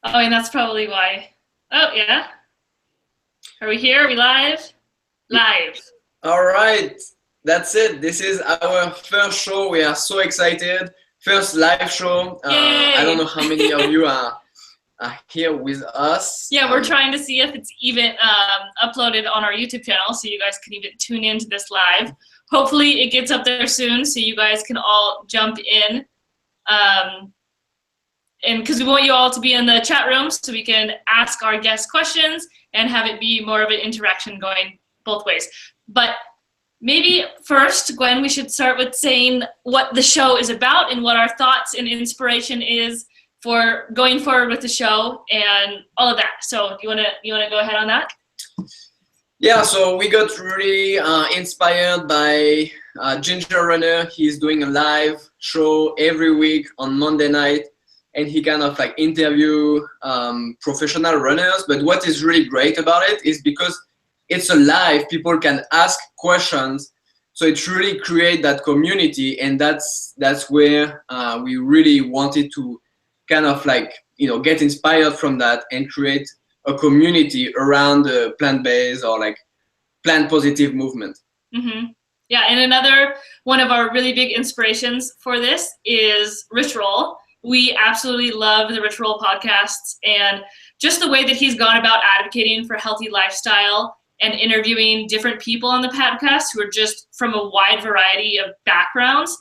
Oh, and that's probably why. Oh, yeah. Are we here? Are we live? Live. All right, that's it. This is our first show. We are so excited. First live show. I don't Yay! know how many of you are here with us. Yeah, we're trying to see if it's even uploaded on our YouTube channel so you guys can even tune into this live. Hopefully it gets up there soon so you guys can all jump in. And because we want you all to be in the chat room so we can ask our guests questions and have it be more of an interaction going both ways. But maybe first, Gwen, we should start with saying what the show is about and what our thoughts and inspiration is for going forward with the show and all of that. So you wanna go ahead on that? Yeah, so we got really inspired by Ginger Runner. He's doing a live show every week on Monday night, and he kind of like interview professional runners. But what is really great about it is because it's a live, people can ask questions. So it really create that community, and that's where we really wanted to kind of like, get inspired from that and create a community around the plant-based or like plant-positive movement. Mm-hmm. Yeah, and another one of our really big inspirations for this is Rich Roll. We absolutely love the Rich Roll podcasts and just the way that he's gone about advocating for healthy lifestyle and interviewing different people on the podcast who are just from a wide variety of backgrounds,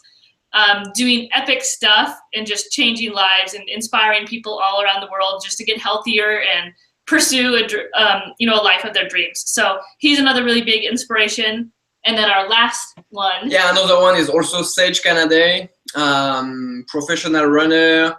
doing epic stuff and just changing lives and inspiring people all around the world just to get healthier and pursue a life of their dreams. So he's another really big inspiration. And then our last one. Yeah, another one is also Sage Canaday, professional runner.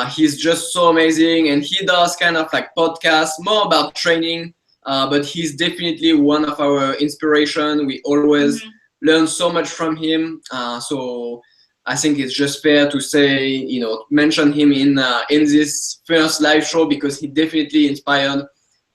He's just so amazing, and he does kind of like podcasts more about training, but he's definitely one of our inspiration. We always learn so much from him. So I think it's just fair to say, mention him in this first live show because he definitely inspired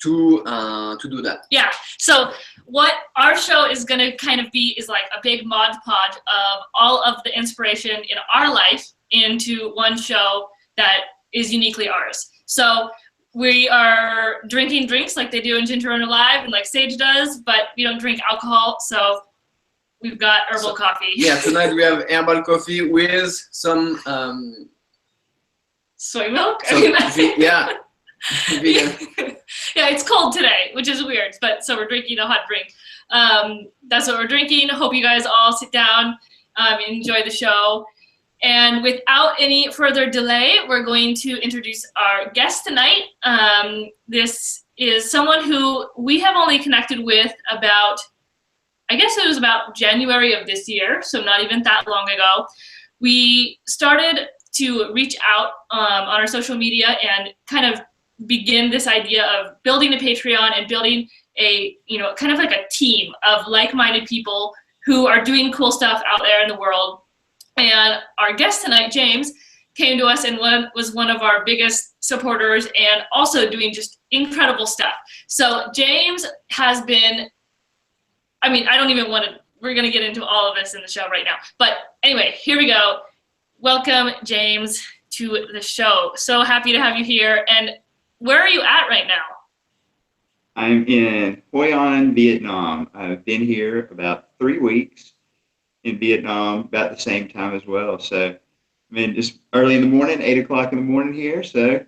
to do that. Yeah. So what our show is going to kind of be is like a big Mod Podge of all of the inspiration in our life into one show that is uniquely ours. So we are drinking drinks like they do in Ginger Runner Live and like Sage does, but we don't drink alcohol. So we've got herbal coffee. Yeah, tonight we have herbal coffee with some soy milk. Yeah. Yeah, it's cold today, which is weird, but so we're drinking a hot drink. That's what we're drinking. Hope you guys all sit down, enjoy the show. And without any further delay, we're going to introduce our guest tonight. This is someone who we have only connected with about, I guess it was about January of this year, so not even that long ago. We started to reach out on our social media and kind of begin this idea of building a Patreon and building a, kind of like a team of like-minded people who are doing cool stuff out there in the world. And our guest tonight, James, came to us and was one of our biggest supporters and also doing just incredible stuff. So James has been, I don't even want to, we're going to get into all of this in the show right now. But anyway, here we go. Welcome, James, to the show. So happy to have you here. And where are you at right now? I'm in Hoi An, Vietnam. I've been here about 3 weeks in Vietnam, about the same time as well. So it's early in the morning, 8 o'clock in the morning here. So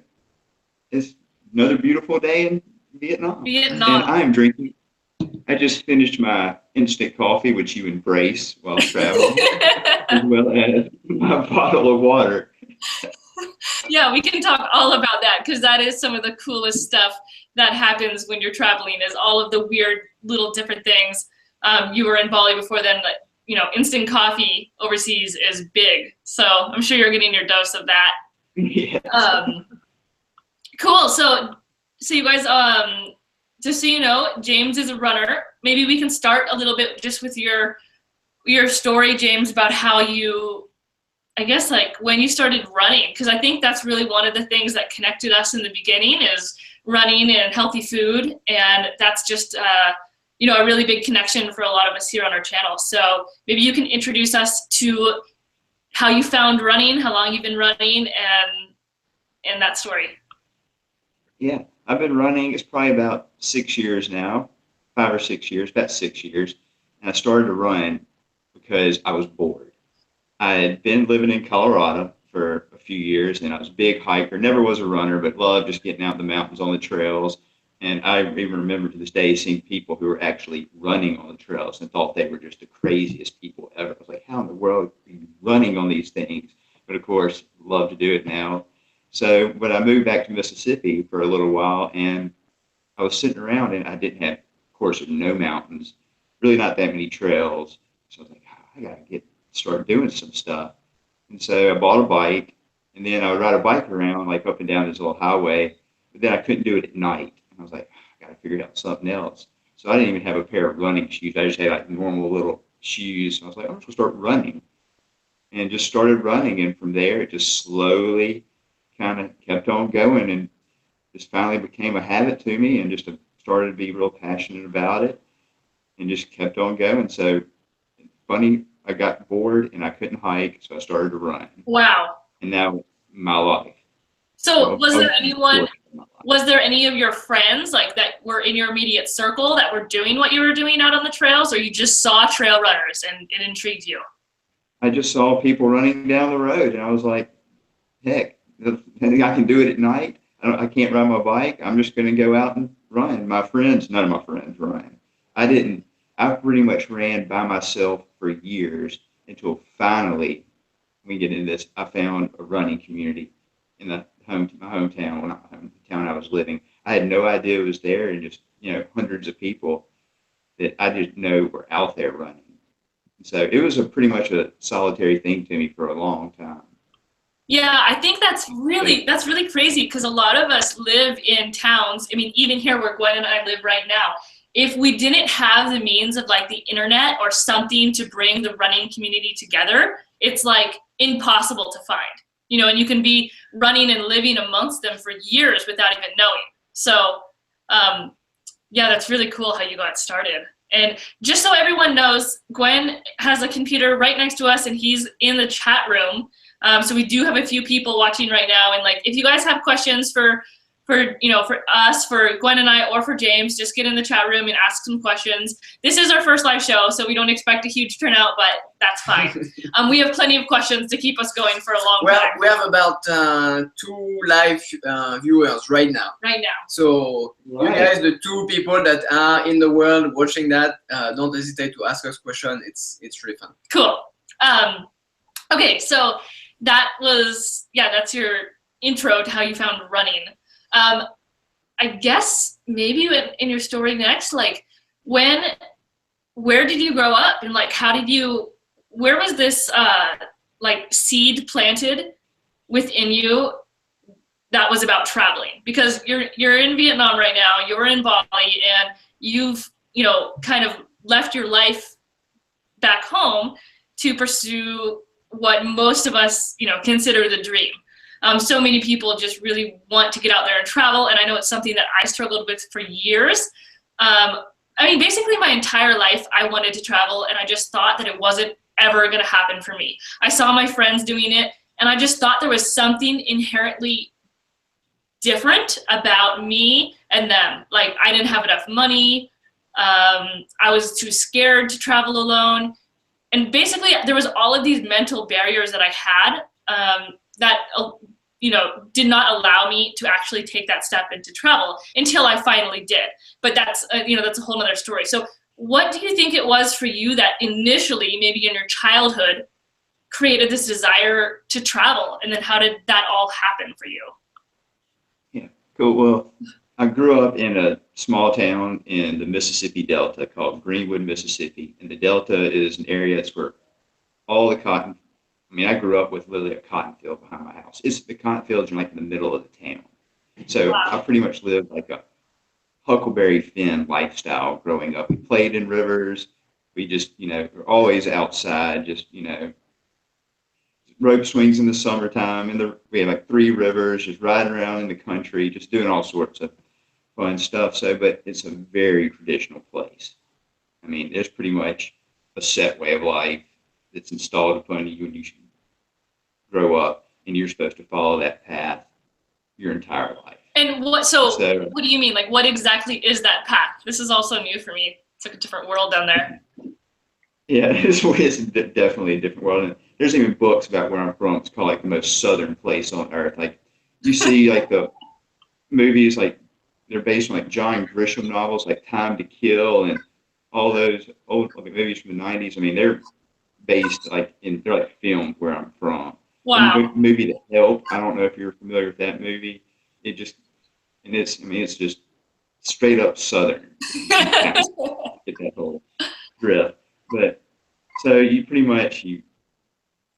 it's another beautiful day in Vietnam. And I'm drinking. I just finished my instant coffee, which you embrace while traveling, as well as my bottle of water. Yeah, we can talk all about that because that is some of the coolest stuff that happens when you're traveling is all of the weird little different things. You were in Bali before then, instant coffee overseas is big. So I'm sure you're getting your dose of that. Yes. Cool. So you guys, just so you know, James is a runner. Maybe we can start a little bit just with your story, James, about how you, I guess, like when you started running, because I think that's really one of the things that connected us in the beginning is running and healthy food. And that's just, a really big connection for a lot of us here on our channel. So maybe you can introduce us to how you found running, how long you've been running, and that story. Yeah, I've been running. It's probably about 6 years now, 5 or 6 years, about 6 years. And I started to run because I was bored. I had been living in Colorado for a few years, and I was a big hiker. Never was a runner, but loved just getting out in the mountains on the trails. And I even remember to this day seeing people who were actually running on the trails and thought they were just the craziest people ever. I was like, how in the world are you running on these things? But of course, love to do it now. So, but I moved back to Mississippi for a little while, and I was sitting around, and I didn't have, of course, no mountains, really not that many trails. So I was like, I gotta start doing some stuff. And so I bought a bike, and then I would ride a bike around like up and down this little highway, but then I couldn't do it at night. And I was like, I gotta figure out something else. So I didn't even have a pair of running shoes. I just had like normal little shoes. And I was like, I'm just gonna start running, and just started running. And from there, it just slowly kind of kept on going, and just finally became a habit to me, and just started to be real passionate about it, and just kept on going. So funny, I got bored and I couldn't hike, so I started to run. Wow. And now my life. So was there any of your friends like that were in your immediate circle that were doing what you were doing out on the trails, or you just saw trail runners and it intrigued you? I just saw people running down the road, and I was like, heck, I can do it at night. I can't ride my bike. I'm just going to go out and run. None of my friends run. I pretty much ran by myself for years until finally, we get into this, I found a running community in my hometown, well, not my home, the town I was living. I had no idea it was there, and just, hundreds of people that I didn't know were out there running. So it was pretty much a solitary thing to me for a long time. Yeah, I think that's really crazy, because a lot of us live in towns. I mean, even here where Gwen and I live right now, if we didn't have the means of like the internet or something to bring the running community together, it's like impossible to find. And you can be running and living amongst them for years without even knowing. So, yeah, that's really cool how you got started. And just so everyone knows, Gwen has a computer right next to us, and he's in the chat room. So we do have a few people watching right now, and like if you guys have questions for us, for Gwen and I, or for James, just get in the chat room and ask some questions. This is our first live show, so we don't expect a huge turnout, but that's fine. We have plenty of questions to keep us going for a long time. We have about 2 live viewers right now. So you guys, the 2 people that are in the world watching that, don't hesitate to ask us questions. It's really fun. Cool. Okay, so that's your intro to how you found running. I guess maybe in your story next, like where did you grow up, and like where was this like seed planted within you that was about traveling? Because you're in Vietnam right now, you're in Bali, and you've kind of left your life back home to pursue what most of us consider the dream. So many people just really want to get out there and travel, and I know it's something that I struggled with for years. Basically my entire life I wanted to travel, and I just thought that it wasn't ever going to happen for me. I saw my friends doing it, and I just thought there was something inherently different about me and them. Like, I didn't have enough money. I was too scared to travel alone. And basically there was all of these mental barriers that I had that did not allow me to actually take that step into travel until I finally did. But that's that's a whole nother story. So what do you think it was for you that initially, maybe in your childhood, created this desire to travel? And then how did that all happen for you? Yeah, cool. Well, I grew up in a small town in the Mississippi Delta called Greenwood, Mississippi. And the Delta is an area that's where all the cotton, I grew up with literally a cotton field behind my house. The cotton fields are like in the middle of the town. So wow. I pretty much lived like a Huckleberry Finn lifestyle growing up. We played in rivers. We just, we're always outside, just, rope swings in the summertime. And we had like 3 rivers, just riding around in the country, just doing all sorts of fun stuff. So, but it's a very traditional place. There's pretty much a set way of life that's installed upon you when you grow up, and you're supposed to follow that path your entire life. And what? So, So, what do you mean? Like, what exactly is that path? This is also new for me. It's like a different world down there. yeah, it's definitely a different world. And there's even books about where I'm from. It's called like the most southern place on earth. Like you see like the movies, like they're based on like John Grisham novels, like Time to Kill and all those old like, movies from the 90s. I mean, they're based like they're like filmed where I'm from. The Wow. movie The Help, I don't know if you're familiar with that movie. It just, and it's, I mean, it's just straight up Southern. You kind of get that whole drift. But so you pretty much, you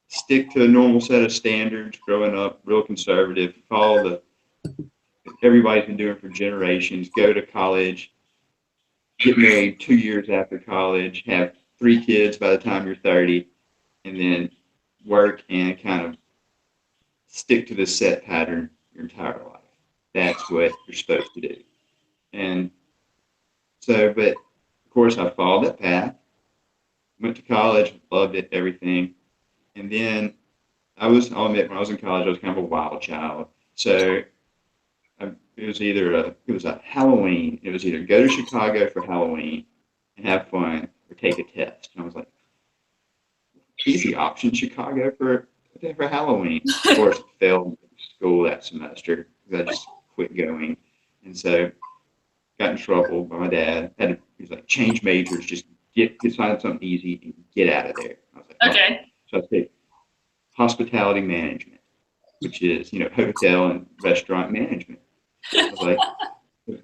stick to a normal set of standards growing up, real conservative, follow the everybody's been doing for generations, go to college, get married 2 years after college, have 3 kids by the time you're 30, and then work and kind of stick to this set pattern your entire life. That's what you're supposed to do. And so, but of course, I followed that path, went to college, loved it, everything. And then I'll admit, when I was in college, I was kind of a wild child. So it was a Halloween. It was either go to Chicago for Halloween and have fun or take a test. And I was like, easy option, Chicago for Halloween. Of course, I failed school that semester because I just quit going. And so got in trouble by my dad. He was like, change majors, just find something easy and get out of there. I was like, Okay. So I take hospitality management, which is, hotel and restaurant management. I was like,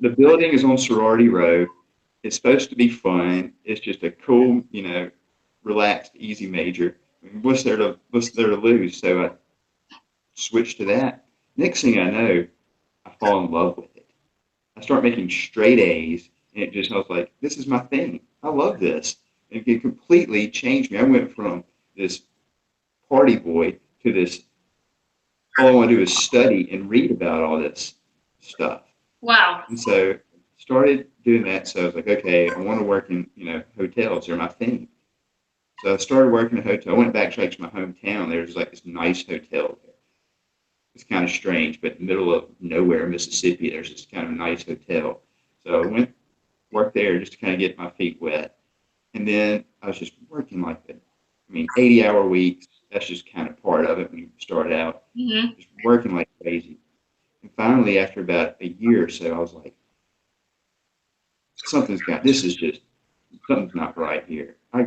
the building is on Sorority Row. It's supposed to be fun. It's just a cool, relaxed, easy major. I mean, what's there to lose? So I switched to that. Next thing I know, I fall in love with it. I start making straight A's, and I was like, this is my thing. I love this. And it completely changed me. I went from this party boy to this, all I want to do is study and read about all this stuff. Wow. And so started doing that. So I was like, okay, I want to work in, hotels. They're my thing. So I started working in a hotel. I went back to my hometown. There's like this nice hotel there. It's kind of strange, but in the middle of nowhere, Mississippi, there's this kind of nice hotel. So I worked there just to kind of get my feet wet. And then I was just working like 80-hour weeks. That's just kind of part of it when you start out. Mm-hmm. Just working like crazy. And finally, after about a year or so, I was like, something's not right here. I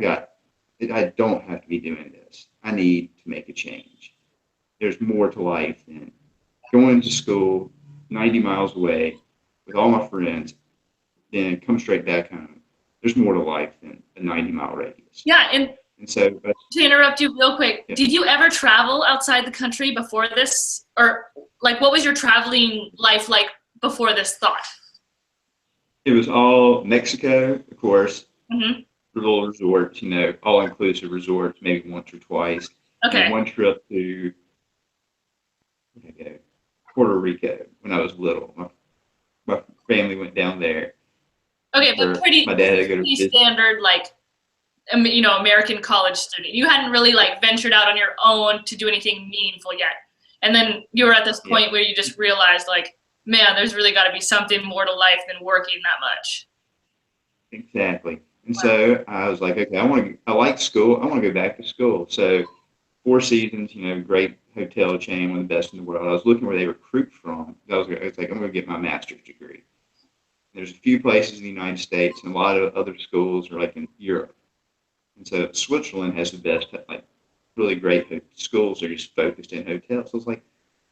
don't have to be doing this. I need to make a change. There's more to life than going to school 90 miles away with all my friends, then come straight back home. There's more to life than a 90-mile radius. Yeah, and so to interrupt you real quick, yeah. Did you ever travel outside the country before this? Or like what was your traveling life like before this thought? It was all Mexico, of course. Mm-hmm. Little resorts, all-inclusive resorts, maybe once or twice. Okay. And one trip to Puerto Rico when I was little. My family went down there. Okay, but my dad had to go to visit. Standard, like, American college student. You hadn't really like ventured out on your own to do anything meaningful yet. And then you were at this point where you just realized like, man, there's really got to be something more to life than working that much. Exactly. And so I was like, okay, I like school. I want to go back to school. So Four Seasons, great hotel chain, one of the best in the world. I was looking where they recruit from. I was like, I'm going to get my master's degree. There's a few places in the United States, and a lot of other schools are like in Europe. And so Switzerland has the best, like really great schools that are just focused in hotels. So I was like,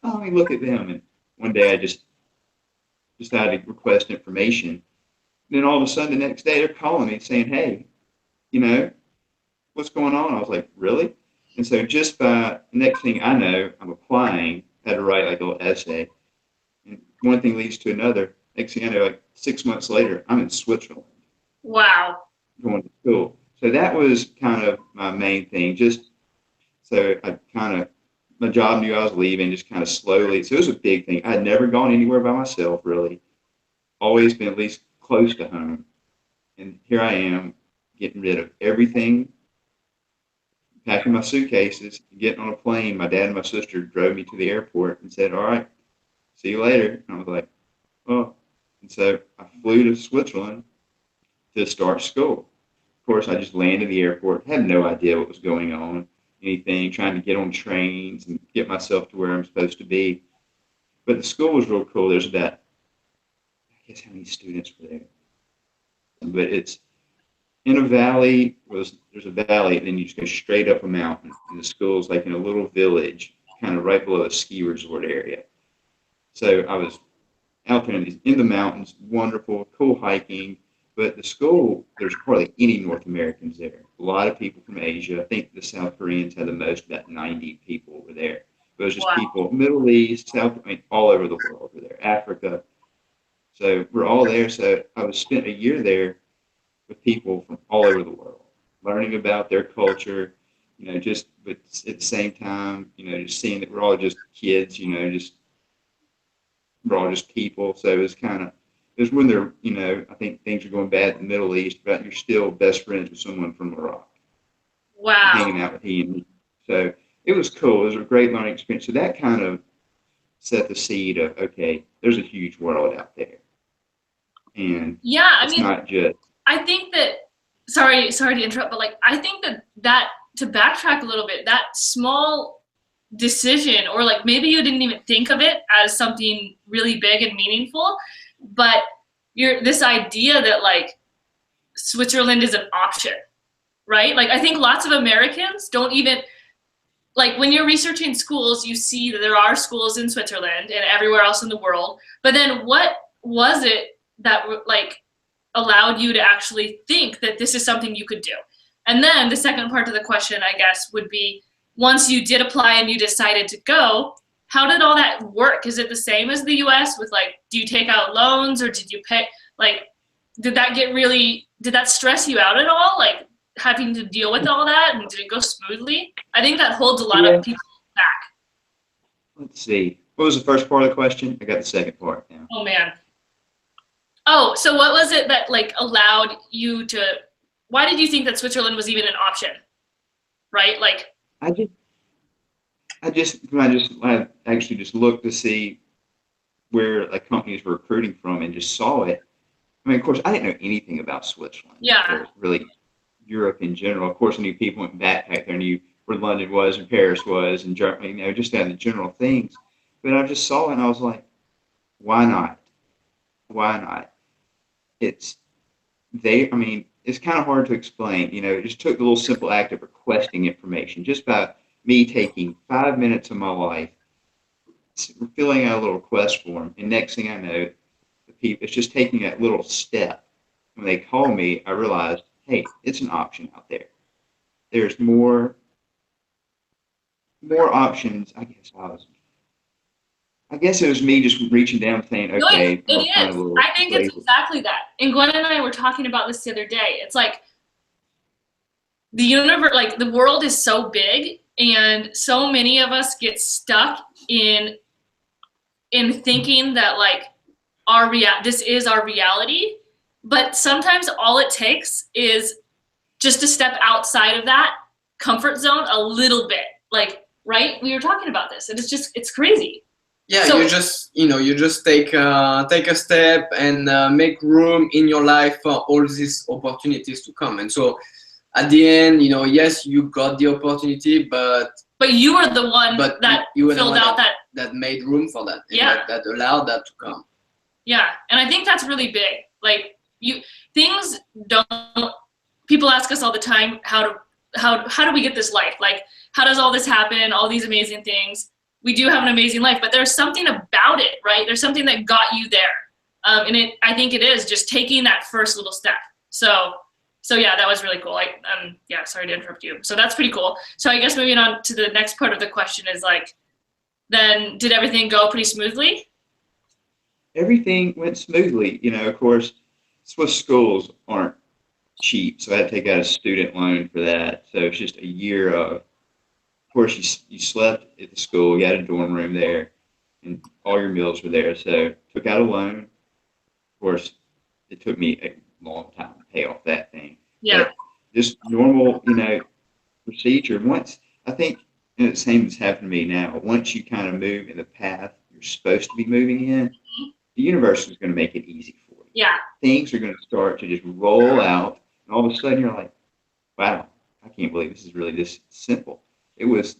oh, let me look at them. And one day I just decided to request information. And then all of a sudden the next day they're calling me saying, hey, what's going on? I was like, really? And so just by the next thing I know, I'm applying, had to write like a little essay. And one thing leads to another. Next thing I know, like 6 months later, I'm in Switzerland. Wow. Going to school. So that was kind of my main thing. So my job knew I was leaving, just kind of slowly. So it was a big thing. I had never gone anywhere by myself, really. Always been at least close to home. And here I am, getting rid of everything, packing my suitcases, getting on a plane. My dad and my sister drove me to the airport and said, all right, see you later. And I was like, so I flew to Switzerland to start school. Of course, I just landed at the airport, had no idea what was going on, anything, trying to get on trains and get myself to where I'm supposed to be. But the school was real cool. There's about, I guess, how many students were there? But it's in a valley. There's a valley, and then you just go straight up a mountain. And the school's like in a little village, kind of right below a ski resort area. So I was out there in the mountains, wonderful, cool hiking. But the school, there's hardly any North Americans there. A lot of people from Asia. I think the South Koreans had the most, about 90 people were there. But it was just people, Middle East, all over the world were there, Africa. So we're all there. So I was spent a year there with people from all over the world, learning about their culture, just, but at the same time, just seeing that we're all just kids, we're all just people. So it was when they're, I think things are going bad in the Middle East, but you're still best friends with someone from Iraq. Wow. Hanging out with him. So it was cool. It was a great learning experience. So that kind of set the seed of, okay, there's a huge world out there. And it's not just. I think that, sorry to interrupt, but I think that to backtrack a little bit, that small decision, or maybe you didn't even think of it as something really big and meaningful, but this idea that Switzerland is an option, right? I think lots of Americans don't even, when you're researching schools, you see that there are schools in Switzerland and everywhere else in the world, but then what was it that allowed you to actually think that this is something you could do? And then the second part of the question, I guess, would be, once you did apply and you decided to go, how did all that work? Is it the same as the US with do you take out loans, or did you pay, did that stress you out at all? Having to deal with all that, and did it go smoothly? I think that holds a lot of people back. Let's see. What was the first part of the question? I got the second part now. Oh man. Oh, so what was it that allowed you to, why did you think that Switzerland was even an option? Right? I actually just looked to see where companies were recruiting from and just saw it. I mean, of course, I didn't know anything about Switzerland. Yeah. Or really Europe in general. Of course, I knew people went backpack there, knew where London was and Paris was and Germany, just the general things. But I just saw it and I was like, why not? Why not? It's kind of hard to explain. It just took the little simple act of requesting information, just by me taking 5 minutes of my life, filling out a little request form, and next thing I know, it's just taking that little step. When they call me, I realized, hey, it's an option out there. There's more options. I guess it was me just reaching down saying, okay. No, it is. I think it's exactly that. And Gwen and I were talking about this the other day. It's the universe, the world is so big, and so many of us get stuck in thinking that this is our reality. But sometimes all it takes is just to step outside of that comfort zone a little bit. Right? We were talking about this, and it's crazy. Yeah, so, you just take a step and make room in your life for all these opportunities to come. And so at the end, yes, you got the opportunity, but you were the one that filled out that made room for that. Yeah. That allowed that to come. Yeah, and I think that's really big. People ask us all the time, how do we get this life? How does all this happen? All these amazing things. We do have an amazing life, but there's something about it, right? There's something that got you there. I think it is just taking that first little step. So yeah, that was really cool. Sorry to interrupt you. So that's pretty cool. So I guess moving on to the next part of the question is then did everything go pretty smoothly? Everything went smoothly. Of course, Swiss schools aren't cheap, so I had to take out a student loan for that. So it's just a year of course, you slept at the school, you had a dorm room there, and all your meals were there. So took out a loan. Of course, it took me a long time to pay off that thing. Yeah. But just normal, procedure. Once, I think, and the same has happened to me now, once you kind of move in the path you're supposed to be moving in, the universe is going to make it easy Yeah. Things are going to start to just roll out, and all of a sudden you're like, wow, I can't believe this is really this simple. It was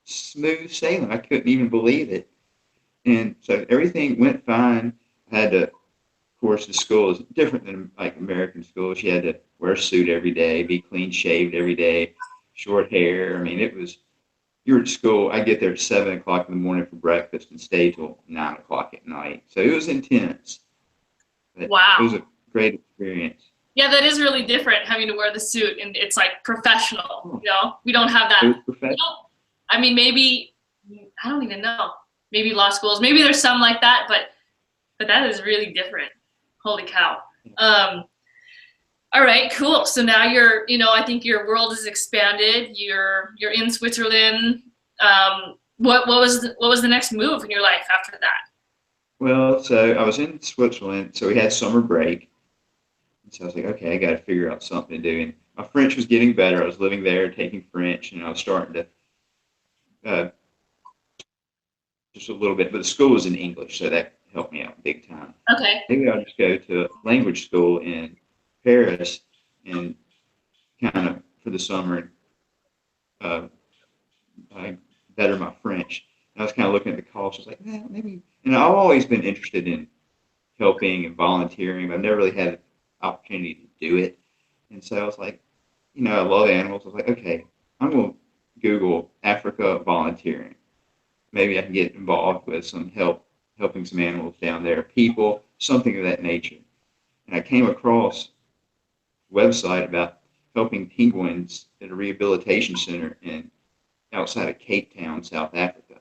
smooth sailing. I couldn't even believe it. And so everything went fine. I had to, of course, the school is different than like American schools. You had to wear a suit every day, be clean shaved every day, short hair. I mean, it was, you were at school. I get there at 7 o'clock in the morning for breakfast and stay till 9 o'clock at night. So it was intense. But Wow. it was a great experience. Yeah, that is really different having to wear the suit, and it's like professional. You know, we don't have that. It was professional. I mean, maybe I don't even know. Maybe law schools. Maybe there's some like that, but that is really different. Holy cow. All right, cool. So now you're, you know, I think your world is expanded. You're in Switzerland. What was the next move in your life after that? Well, so I was in Switzerland, so we had summer break. And so I was like, okay, I got to figure out something to do. And my French was getting better. I was living there, taking French, and I was starting to just a little bit. But the school was in English, so that helped me out big time. Okay. Maybe I'll just go to language school in Paris and kind of for the summer I better my French. And I was kind of looking at the cost. I was like, maybe. And I've always been interested in helping and volunteering, but I've never really had the opportunity to do it. And so I was like, you know, I love animals. I was like, okay, I'm going to Google Africa volunteering. Maybe I can get involved with some helping some animals down there, people, something of that nature. And I came across a website about helping penguins at a rehabilitation center outside of Cape Town, South Africa.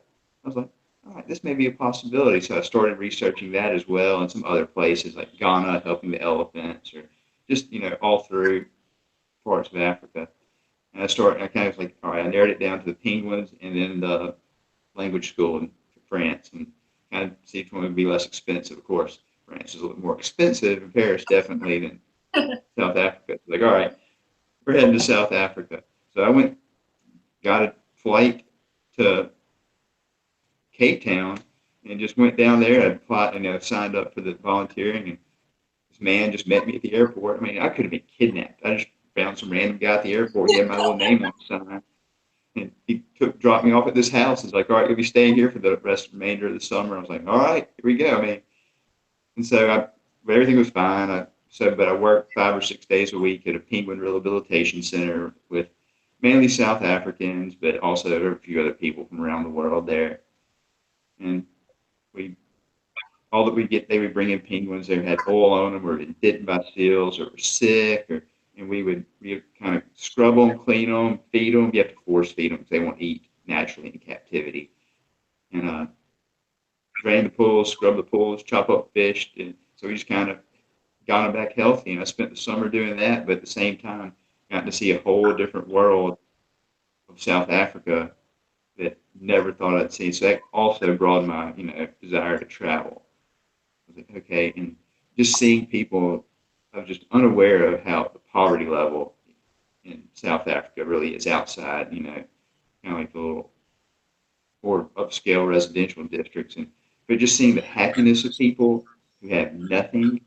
I was like, all right, this may be a possibility. So I started researching that as well, and some other places like Ghana, helping the elephants, or just, you know, all through parts of Africa. And I kind of was like, all right, I narrowed it down to the penguins and then the language school in France, and kind of see if one would be less expensive. Of course, France is a little more expensive, and Paris definitely than South Africa. Like, all right, we're heading to South Africa. So I got a flight to Cape Town, and just went down there. I applied, signed up for the volunteering, and this man just met me at the airport. I mean, I could have been kidnapped. I just found some random guy at the airport. He had my little name on the sign, and he dropped me off at this house. He's like, "All right, you'll be staying here for the remainder of the summer." I was like, "All right, here we go." I mean, and so but everything was fine. But I worked 5 or 6 days a week at a penguin rehabilitation center with mainly South Africans, but also a few other people from around the world there. And all that we get, they would bring in penguins that had oil on them, or been bitten by seals, or were sick, and we would kind of scrub them, clean them, feed them. You have to force feed them because they won't eat naturally in captivity. And drain the pools, scrub the pools, chop up fish. And so we just kind of got them back healthy. And I spent the summer doing that, but at the same time, got to see a whole different world of South Africa that never thought I'd see. So that also broadened my, desire to travel. I was like, okay, and just seeing people, I was just unaware of how the poverty level in South Africa really is outside, kind of like the little or upscale residential districts, but just seeing the happiness of people who have nothing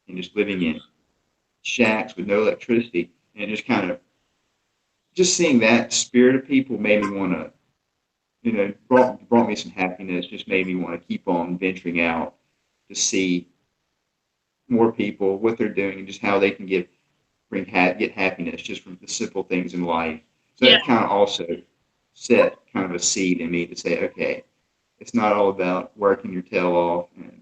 and just living in shacks with no electricity, and just seeing that spirit of people made me want to, brought me some happiness, just made me want to keep on venturing out to see more people, what they're doing, and just how they can get happiness just from the simple things in life. So that kind of also set kind of a seed in me to say, okay, it's not all about working your tail off and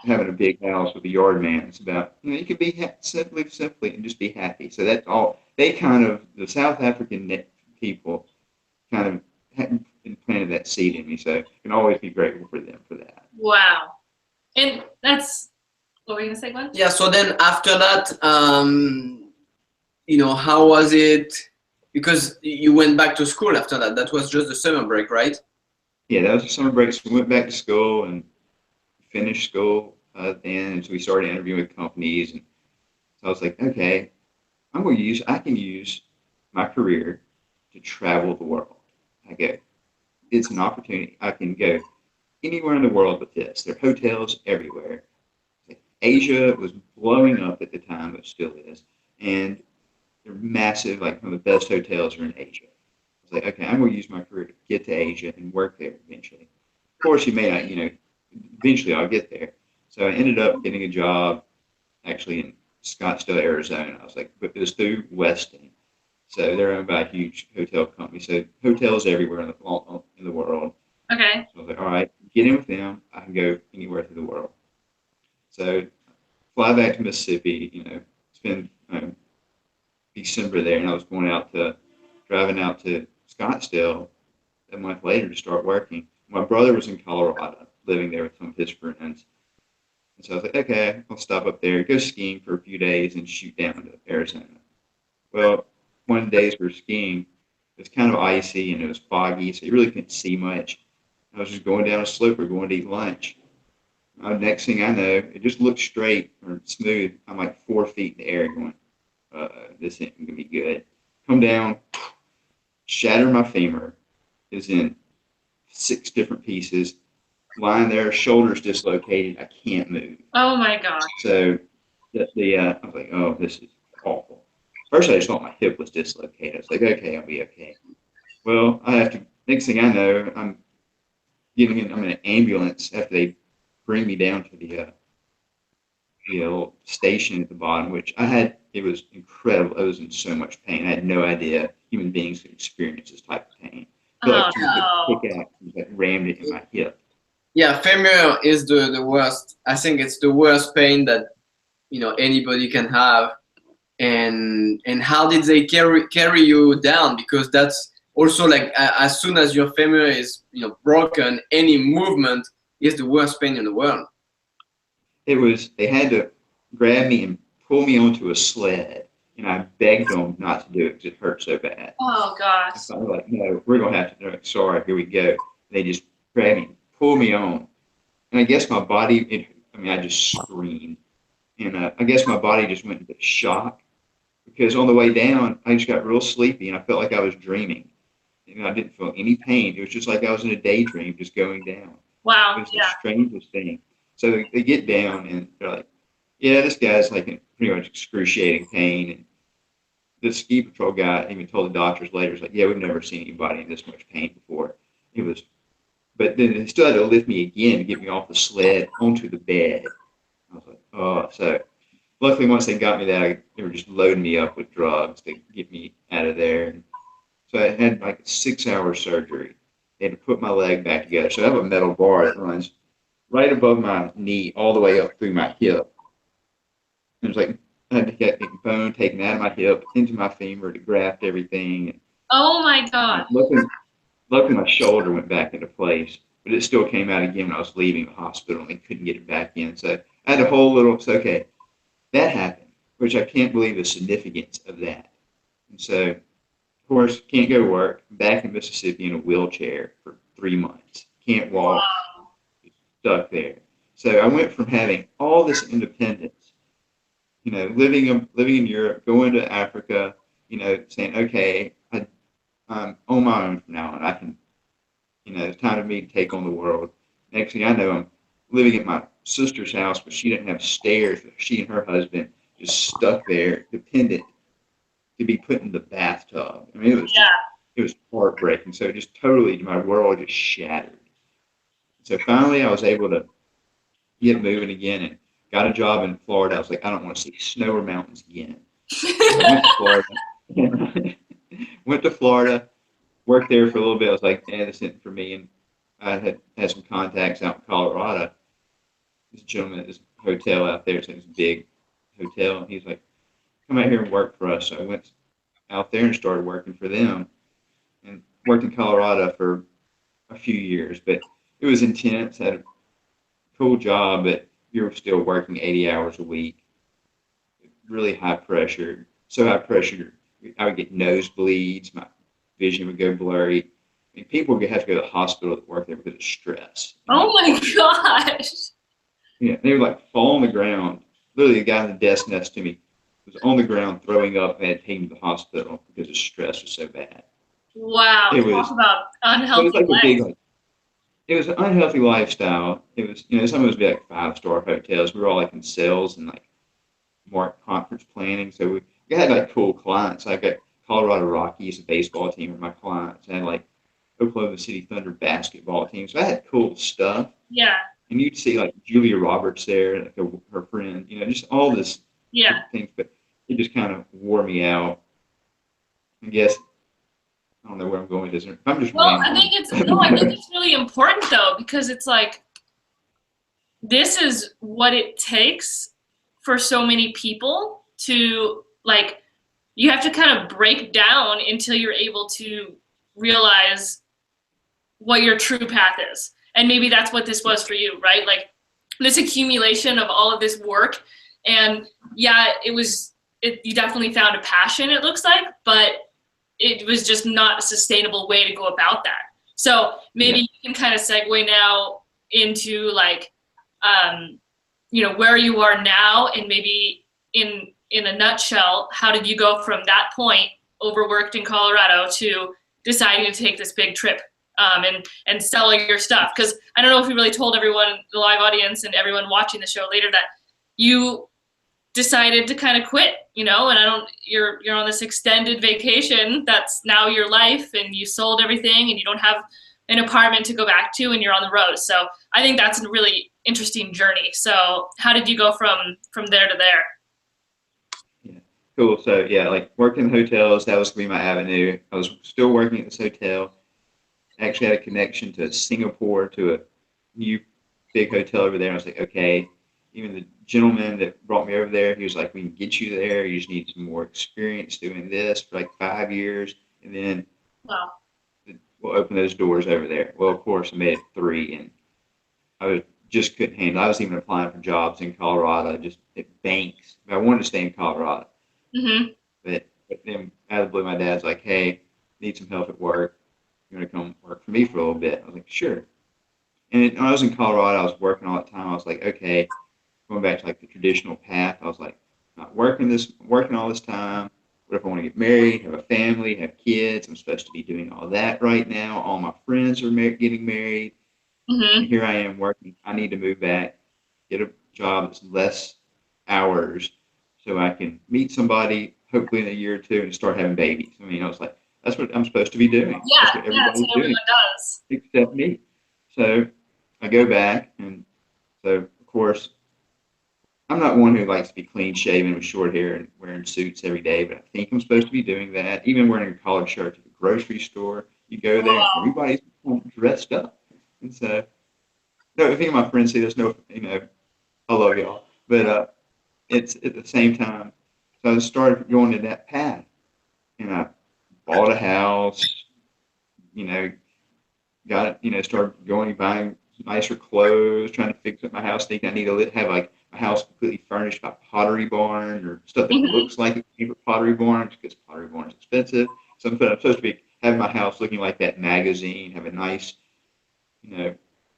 having a big house with a yard man. It's about, you can be simply and just be happy. So that's all. The South African people kind of planted that seed in me. So I can always be grateful for them for that. Wow. And that's, what were you going to say, Glenn? Yeah, so then after that, how was it? Because you went back to school after that. That was just the summer break, right? Yeah, that was the summer break. So we went back to school and finished school then. And so we started interviewing with companies. And so I was like, okay, I can use my career to travel the world. It's an opportunity. I can go anywhere in the world but this. There are hotels everywhere. Like Asia was blowing up at the time, but still is. And they're massive, like some of the best hotels are in Asia. I was like, okay, I'm going to use my career to get to Asia and work there eventually. Of course, you may not, eventually I'll get there. So I ended up getting a job actually in Scottsdale, Arizona. I was like, but it was through Westin. So they're owned by a huge hotel company. So hotels everywhere in the world. Okay. So I was like, all right, get in with them. I can go anywhere through the world. So fly back to Mississippi, spend December there, and I was driving out to Scottsdale a month later to start working. My brother was in Colorado, living there with some of his friends. And so I was like, okay, I'll stop up there, go skiing for a few days, and shoot down to Arizona. Well, one of the days we were skiing, it was kind of icy and it was foggy, so you really couldn't see much. I was just going down a slope or going to eat lunch. Next thing I know, it just looked straight or smooth. I'm like 4 feet in the air going, this isn't going to be good. Come down, shatter my femur. Is in 6 different pieces. Lying there, shoulders dislocated. I can't move. Oh my gosh. So I was like, oh, this is awful. First, I just thought my hip was dislocated. I was like, okay, I'll be okay. Well, next thing I know, I'm in an ambulance after they bring me down to the little station at the bottom, which it was incredible. I was in so much pain. I had no idea human beings could experience this type of pain. I felt like you could pick out and rammed it in my hip. Yeah, femur is the worst. I think it's the worst pain that anybody can have. And how did they carry you down? Because that's also like as soon as your femur is broken, any movement is the worst pain in the world. They had to grab me and pull me onto a sled, and I begged them not to do it because it hurt so bad. Oh gosh. So I was like, no, we're gonna have to do it. Sorry, here we go. They just grabbed me and pulled me on, and I guess my body. I just screamed, and I guess my body just went into shock. Because on the way down, I just got real sleepy, and I felt like I was dreaming. I didn't feel any pain. It was just like I was in a daydream, just going down. Wow. It was the strangest thing. So they get down, and they're like, yeah, this guy's like in pretty much excruciating pain. And the ski patrol guy even told the doctors later, he's like, yeah, we've never seen anybody in this much pain before. But then they still had to lift me again to get me off the sled onto the bed. I was like, oh, so luckily once they got me there, they were just loading me up with drugs to get me out of there. And so I had like a 6-hour surgery. They had to put my leg back together. So I have a metal bar that runs right above my knee all the way up through my hip. It was like I had to get the bone taken out of my hip into my femur to graft everything. And oh my God. Luckily my shoulder went back into place, but it still came out again when I was leaving the hospital and they couldn't get it back in. So I had a whole little, okay, that happened, which I can't believe the significance of that. And so, of course, can't go to work, back in Mississippi in a wheelchair for 3 months. Can't walk, stuck there. So I went from having all this independence, living in Europe, going to Africa, saying, okay, I'm on my own from now on. I can, it's time for me to take on the world. Next thing I know, I'm living at my sister's house, but she didn't have stairs. She and her husband just stuck there, dependent to be put in the bathtub. I mean, it was heartbreaking. So just totally, my world just shattered. So finally, I was able to get moving again and got a job in Florida. I was like, I don't want to see snow or mountains again. So I went to Florida, worked there for a little bit. I was like, this isn't for me. And I had some contacts out in Colorado. This gentleman at this hotel out there, it's a big hotel, and he's like, come out here and work for us. So I went out there and started working for them and worked in Colorado for a few years, but it was intense. I had a cool job, but you were still working 80 hours a week, really high pressure, so high pressure, I would get nosebleeds, my vision would go blurry. I mean, people would have to go to the hospital to work there because of stress. Oh my gosh. Yeah, they would like fall on the ground. Literally, the guy on the desk next to me was on the ground throwing up and had to take him to the hospital because the stress was so bad. Wow. Talk about unhealthy life. it was an unhealthy lifestyle. It was, some of it would be like 5-star hotels. We were all like in sales and like more conference planning. So we had like cool clients. I got Colorado Rockies, a baseball team, were my clients. I had like Oklahoma City Thunder basketball team. So I had cool stuff. Yeah. And you'd see like Julia Roberts there, like her friend, just all this Yeah. things. But it just kind of wore me out. I guess I don't know where I'm going with this. I'm just Well, rambling. I think it's really important though, because it's like, this is what it takes for so many people to, like, you have to kind of break down until you're able to realize what your true path is. And maybe that's what this was for you, right? Like, this accumulation of all of this work, and yeah, you definitely found a passion, it looks like, but it was just not a sustainable way to go about that. So maybe you can kind of segue now into like, where you are now, and maybe in a nutshell, how did you go from that point, overworked in Colorado, to deciding to take this big trip and sell all your stuff? Because I don't know if we really told everyone, the live audience and everyone watching the show later, that you decided to kind of quit, and you're on this extended vacation that's now your life, and you sold everything and you don't have an apartment to go back to, and you're on the road. So I think that's a really interesting journey. So how did you go from there to there? Yeah, cool. So yeah, like working in hotels, that was gonna be my avenue. I was still working at this hotel. I actually had a connection to Singapore, to a new big hotel over there. I was like, okay. Even the gentleman that brought me over there, he was like, we can get you there. You just need some more experience doing this for like 5 years, and then Wow. we'll open those doors over there. Well, of course, I made it 3, and just couldn't handle it. I was even applying for jobs in Colorado, just at banks. I wanted to stay in Colorado. Mm-hmm. But then out of the blue, my dad's like, hey, need some help at work. You want to come work for me for a little bit? I was like, sure. And when I was in Colorado, I was working all the time. I was like, okay, going back to like the traditional path. I was like, not working all this time. What if I want to get married, have a family, have kids? I'm supposed to be doing all that right now. All my friends are getting married. Mm-hmm. And here I am working. I need to move back, get a job that's less hours, so I can meet somebody hopefully in a year or two and start having babies. I mean, I was like, that's what I'm supposed to be doing. Yeah, that's what that's everybody's what doing, everyone does. except me. So I go back, and so of course I'm not one who likes to be clean shaven with short hair and wearing suits every day, but I think I'm supposed to be doing that. Even wearing a collared shirt at the grocery store, you go there, Wow. everybody's dressed up, and so. No, I think my friends say there's no, I love y'all, but it's at the same time. So I started going to that path, and I bought a house, you know, got it, started going buying nicer clothes, trying to fix up my house, thinking I need to have like a house completely furnished by Pottery Barn or stuff that Mm-hmm. looks like a Pottery Barn, because Pottery Barn's expensive. So I'm supposed to be having my house looking like that magazine, have a nice,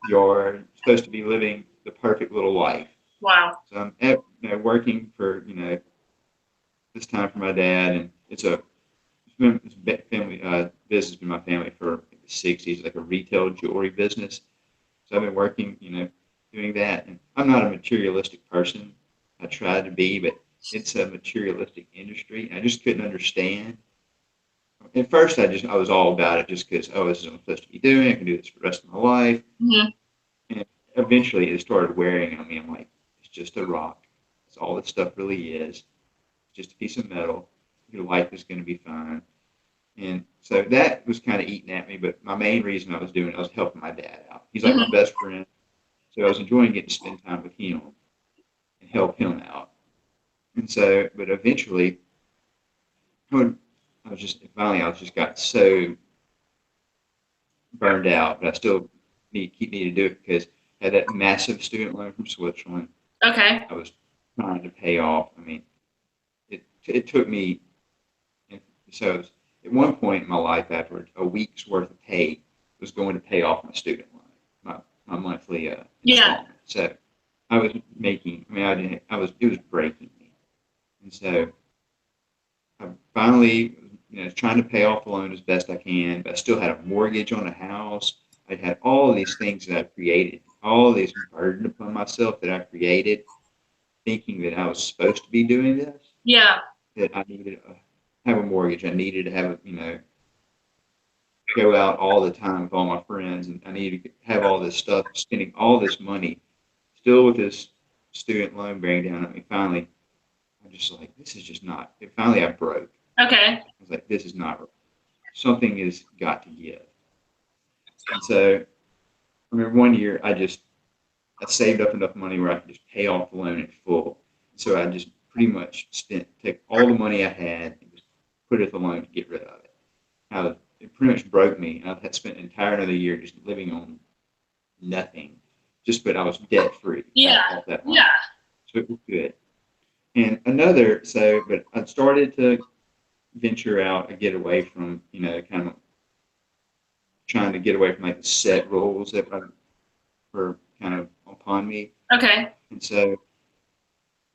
yard. Supposed to be living the perfect little life. Wow. So I'm working for this time for my dad, and it's family business been my family for the '60s, like a retail jewelry business. So I've been working, doing that. And I'm not a materialistic person. I tried to be, but it's a materialistic industry, and I just couldn't understand. At first, I was all about it just because, this is what I'm supposed to be doing. I can do this for the rest of my life. Mm-hmm. And eventually, it started wearing on me. I'm like, it's just a rock. That's all this stuff really is. It's just a piece of metal. Your life is going to be fine. And so that was kind of eating at me. But my main reason I was helping my dad out. He's like my best friend. So I was enjoying getting to spend time with him and help him out. And so, but eventually, I was just got so burned out, but I still need to do it because I had that massive student loan from Switzerland. Okay. I was trying to pay off. I mean, it took me, so at one point in my life, after a week's worth of pay was going to pay off my student loan, my monthly installment. So I was making, it was breaking me. And so I finally, trying to pay off the loan as best I can, but I still had a mortgage on the house. I'd had all these things that I've created, all this burden upon myself that I created, thinking that I was supposed to be doing this, Yeah. that I needed to have a mortgage. I needed to have, go out all the time with all my friends, and I needed to have all this stuff, spending all this money, still with this student loan bearing down on me. Finally, I'm just like, this is just not. And finally, I broke. Okay. I was like, this is not right. Something has got to give. And so I remember one year I saved up enough money where I could just pay off the loan in full. So I just pretty much take all the money I had and just put it at the loan to get rid of it. It pretty much broke me. And I had spent an entire another year just living on nothing. But I was debt free. Yeah. Off that money. Yeah. So it was good. And but I started to venture out and get away from, kind of trying to get away from like the set rules that were kind of upon me. Okay. And so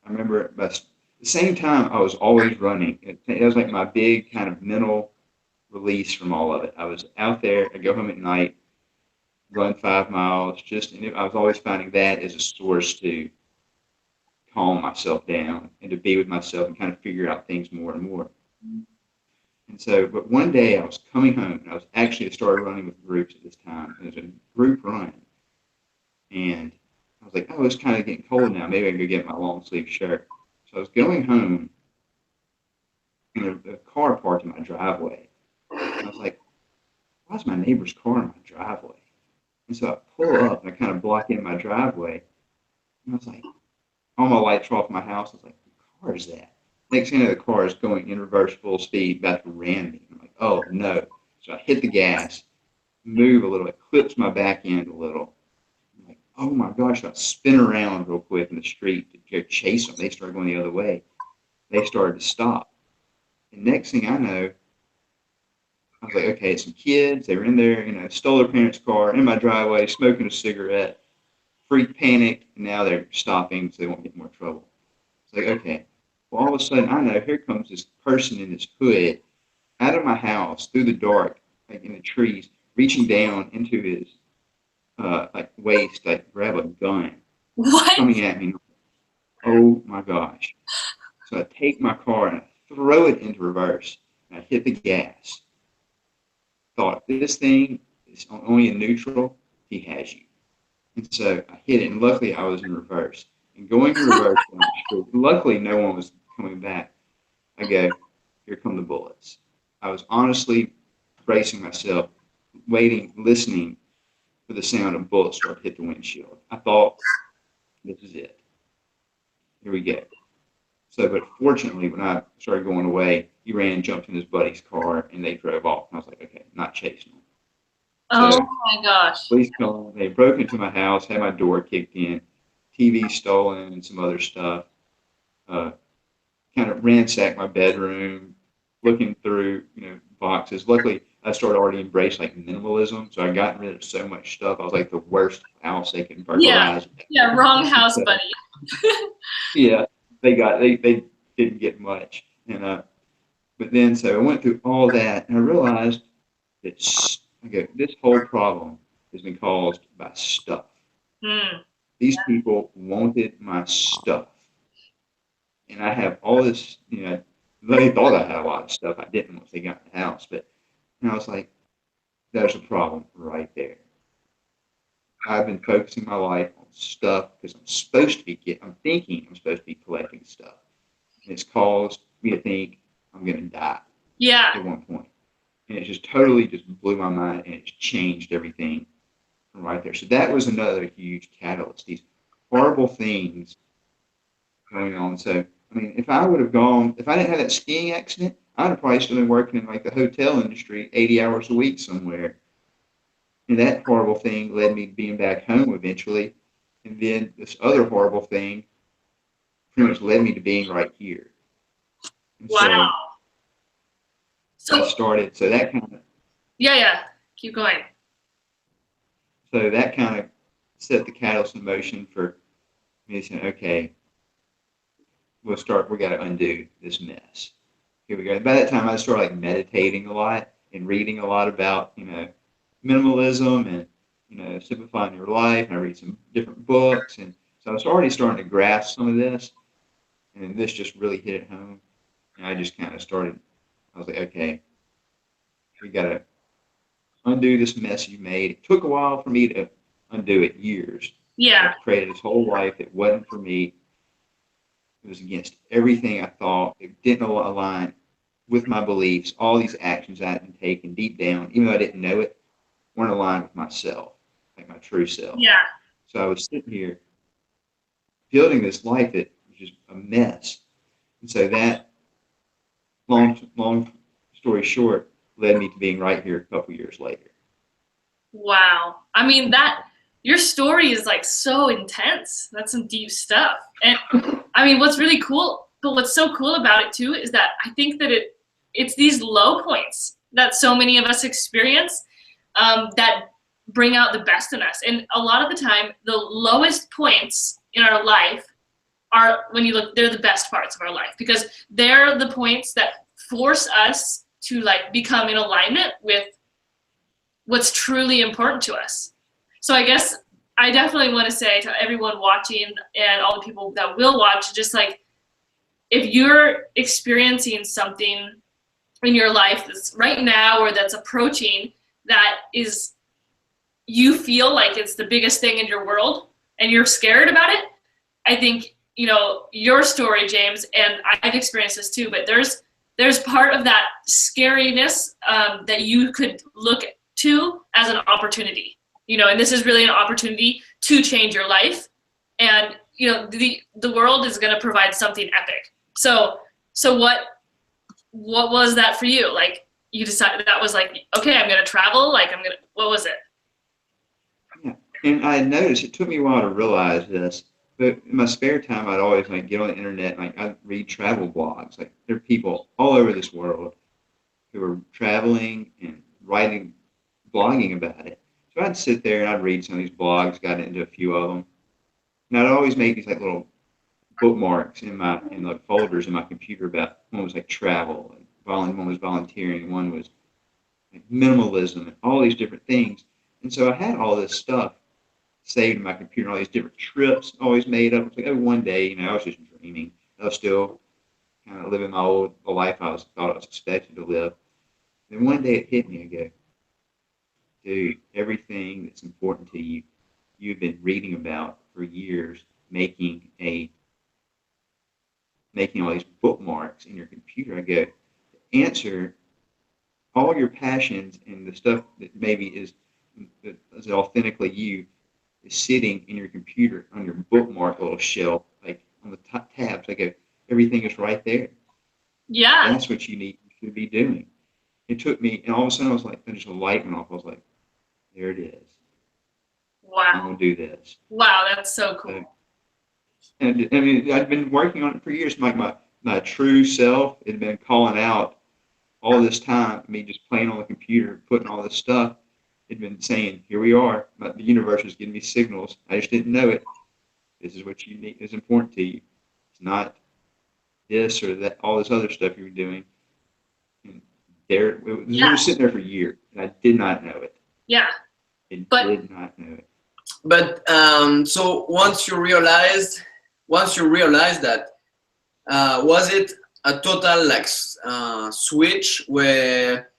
I remember at the same time I was always running. It was like my big kind of mental release from all of it. I was out there, I'd go home at night, run 5 miles, and I was always finding that as a source to calm myself down and to be with myself and kind of figure out things more and more. And so, but one day I was coming home, and I started running with groups at this time. It was a group run. And I was like, oh, it's kind of getting cold now. Maybe I can go get my long sleeve shirt. So I was going home, and a car parked in my driveway. And I was like, why's my neighbor's car in my driveway? And so I pull up, and I kind of block in my driveway. And I was like, all my lights are off my house. I was like, what car is that? Next thing I know, the car is going in reverse full speed, about to ram me. I'm like, oh, no. So I hit the gas, move a little, it clips my back end a little. I'm like, oh, my gosh. I spin around real quick in the street to go chase them. They started going the other way. They started to stop. And next thing I know, I was like, okay, it's some kids. They were in there, stole their parents' car in my driveway, smoking a cigarette. Freak panicked, and now they're stopping so they won't get in more trouble. It's like, okay. Well, all of a sudden, I know, here comes this person in this hood out of my house through the dark, like in the trees, reaching down into his waist, like grab a gun. What? Coming at me. Oh my gosh. So I take my car and I throw it into reverse, and I hit the gas. Thought, this thing is only in neutral, he has you. And so I hit it, and luckily I was in reverse. And going in reverse down the street, luckily no one was coming back. I go, here come the bullets. I was honestly bracing myself, waiting, listening for the sound of bullets start to hit the windshield. I thought, this is it. Here we go. So, but fortunately, when I started going away, he ran, jumped in his buddy's car, and they drove off. And I was like, okay, not chasing them. Oh my gosh. Police come. They broke into my house, had my door kicked in, TV stolen, and some other stuff. Kind of ransacked my bedroom, looking through, boxes. Luckily, I started already embraced like minimalism, so I got rid of so much stuff. I was like the worst house they could burglarize. Yeah, wrong house, buddy. Yeah, they didn't get much, and but then so I went through all that, and I realized that this whole problem has been caused by stuff. These people wanted my stuff. And I have all this, they thought I had a lot of stuff. I didn't once they got in the house. But I was like, there's a problem right there. I've been focusing my life on stuff because I'm thinking I'm supposed to be collecting stuff. And it's caused me to think I'm going to die at one point. And it just totally just blew my mind, and it's changed everything from right there. So that was another huge catalyst, these horrible things going on. So, I mean, if I didn't have that skiing accident, I would have probably still been working in like the hotel industry 80 hours a week somewhere. And that horrible thing led me to being back home eventually. And then this other horrible thing pretty much led me to being right here. And wow. So that kind of... Yeah. Keep going. So that kind of set the catalyst in motion for me saying, okay, we got to undo this mess. Here we go. By that time, I started like meditating a lot and reading a lot about, minimalism and Simplifying Your Life, and I read some different books, and so I was already starting to grasp some of this, and this just really hit it home. And I just kind of started. I was like, okay, we got to undo this mess you made. It took a while for me to undo it, years. Yeah. I created this whole life that wasn't for me. It was against everything I thought. It didn't align with my beliefs. All these actions I had been taking deep down, even though I didn't know it, weren't aligned with myself, like my true self. Yeah. So I was sitting here building this life that was just a mess. And so that, long story short, led me to being right here a couple years later. Wow. I mean, your story is like so intense. That's some deep stuff. And I mean, what's really cool, but what's so cool about it too, is that I think that it's these low points that so many of us experience that bring out the best in us. And a lot of the time, the lowest points in our life are, when you look, they're the best parts of our life, because they're the points that force us to like become in alignment with what's truly important to us. So I guess I definitely want to say to everyone watching and all the people that will watch, just like, if you're experiencing something in your life that's right now or that's approaching that is, you feel like it's the biggest thing in your world and you're scared about it, I think, your story, James, and I've experienced this too, but there's part of that scariness that you could look to as an opportunity, and this is really an opportunity to change your life. And, the world is going to provide something epic. So what was that for you? Like, you decided that was like, okay, I'm going to travel. Like, what was it? Yeah. And I noticed it took me a while to realize this, but in my spare time, I'd always get on the internet, I'd read travel blogs. Like, there are people all over this world who are traveling and writing, blogging about it. So I'd sit there and I'd read some of these blogs, got into a few of them, and I'd always make these little bookmarks in the folders in my computer about, one was travel, and one was volunteering, one was minimalism, and all these different things. And so I had all this stuff saved in my computer, all these different trips always made up. It's one day, I was just dreaming. I was still kind of living the life I thought I was expected to live. Then one day it hit me. I go, dude, everything that's important to you, you've been reading about for years, making all these bookmarks in your computer. I go, answer all your passions and the stuff that maybe is authentically you is sitting in your computer on your bookmark little shelf, on the top tabs. I go, everything is right there. Yeah. That's what you should be doing. It took me, and all of a sudden I was just a light went off. I was like, there it is. Wow. I'm going to do this. Wow, that's so cool. And I mean, I'd been working on it for years. My true self had been calling out all this time. Me just playing on the computer, putting all this stuff. Had been saying, here we are. The universe was giving me signals. I just didn't know it. This is what you need. Is important to you. It's not this or that, all this other stuff you were doing. And it was sitting there for years, and I did not know it. Yeah. Did not know it. But so once you realized that, was it a total switch where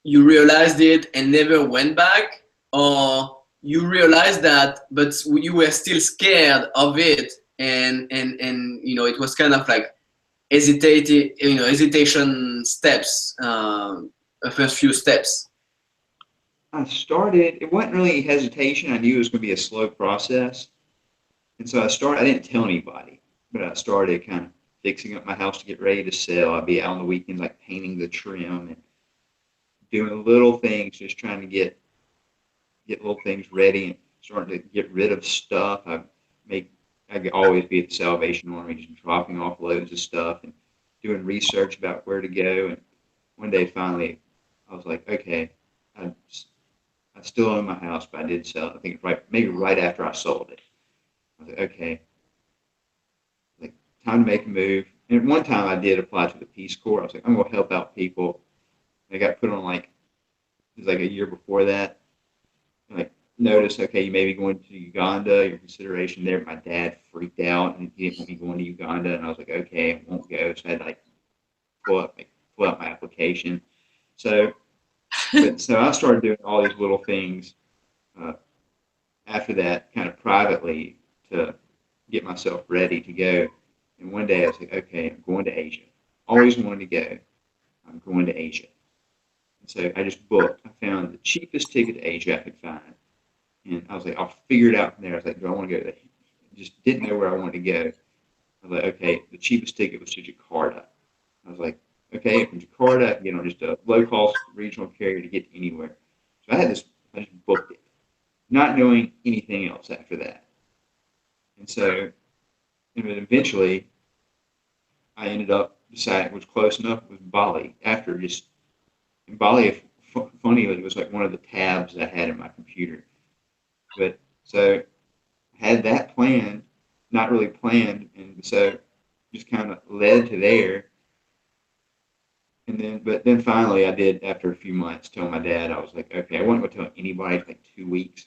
you realized it and never went back, or you realized that but you were still scared of it, and it was kind of hesitation steps, the first few steps? It wasn't really hesitation. I knew it was going to be a slow process. And so I didn't tell anybody, but I started kind of fixing up my house to get ready to sell. I'd be out on the weekends, painting the trim and doing little things, just trying to get little things ready and starting to get rid of stuff. I could always be at the Salvation Army, just dropping off loads of stuff and doing research about where to go. And one day, finally, I was like, okay, I still own my house, but I did sell it. I think maybe right after I sold it. I was like, okay, time to make a move. And at one time I did apply to the Peace Corps. I was like, I'm going to help out people. I got put on it was a year before that. like noticed, okay, you may be going to Uganda, your consideration there. My dad freaked out and he didn't want me going to Uganda, and I was like, okay, I won't go. So I had to like pull up my application. So I started doing all these little things after that, kind of privately, to get myself ready to go. And one day I was like, okay, I'm going to Asia. Always wanted to go. I'm going to Asia. And so I just booked. I found the cheapest ticket to Asia I could find. And I was like, I'll figure it out from there. I was like, do I want to go there? I just didn't know where I wanted to go. I was like, okay, the cheapest ticket was to Jakarta. I was like, okay, from Jakarta, I can get on just a low-cost regional carrier to get anywhere. So I just booked it, not knowing anything else after that. And so, eventually, I ended up deciding which close enough was Bali. After just, in Bali, funny, it was like one of the tabs I had in my computer. But so I had that planned, not really planned, and so just kind of led to there. But then finally, I did, after a few months, tell my dad. I was like, okay, I wasn't going to tell anybody for like 2 weeks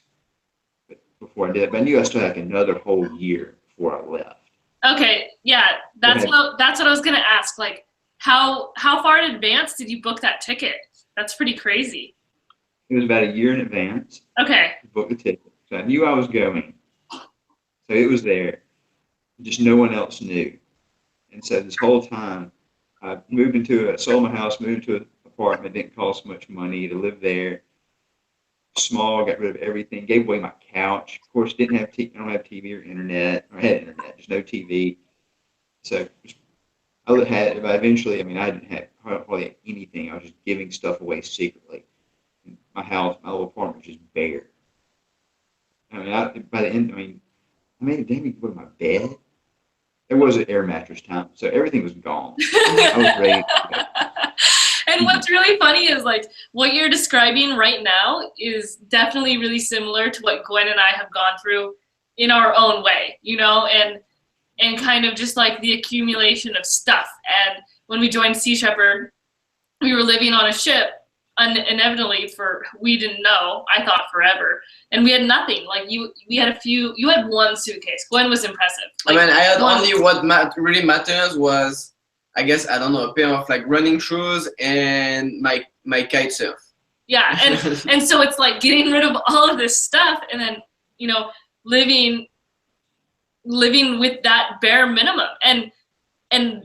before I did it. But I knew I still had like another whole year before I left. Okay, yeah, that's what I was gonna ask. Like, how far in advance did you book that ticket? That's pretty crazy. It was about a year in advance. Okay. To book the ticket, so I knew I was going. So it was there. Just no one else knew. And so this whole time, I sold my house, moved to an apartment, didn't cost much money to live there. Small, got rid of everything, gave away my couch. Of course, I don't have TV or internet. I had internet, just no TV. So but eventually, I didn't have hardly anything. I was just giving stuff away secretly. And my little apartment was just bare. By the end, I made a damn good with my bed. It was an air mattress time, so everything was gone. I was ready to go. And what's really funny is like what you're describing right now is definitely really similar to what Gwen and I have gone through in our own way, and kind of just like the accumulation of stuff. And when we joined Sea Shepherd, we were living on a ship inevitably we didn't know, I thought forever. And we had nothing. Like you had one suitcase. Gwen was impressive. Like, I had only what really matters was, I guess, I don't know, a pair of like running shoes and my kite surf. Yeah, and so it's like getting rid of all of this stuff and then, living with that bare minimum. And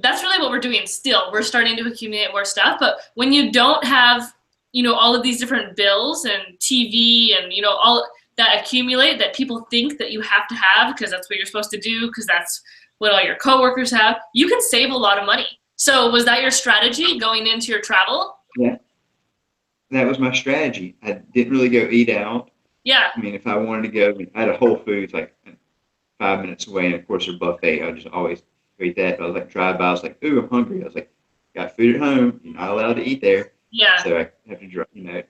that's really what we're doing still. We're starting to accumulate more stuff, but when you don't have, all of these different bills and TV and, all that accumulate that people think that you have to have because that's what you're supposed to do, because that's what all your coworkers have, you can save a lot of money. So was that your strategy going into your travel? Yeah, that was my strategy. I didn't really go eat out. Yeah. If I wanted to go, I had a Whole Foods like 5 minutes away, and of course their buffet. I just always eat that. But I was like, drive by. I was like, ooh, I'm hungry. I was like, got food at home. You're not allowed to eat there. Yeah. So I have to drive.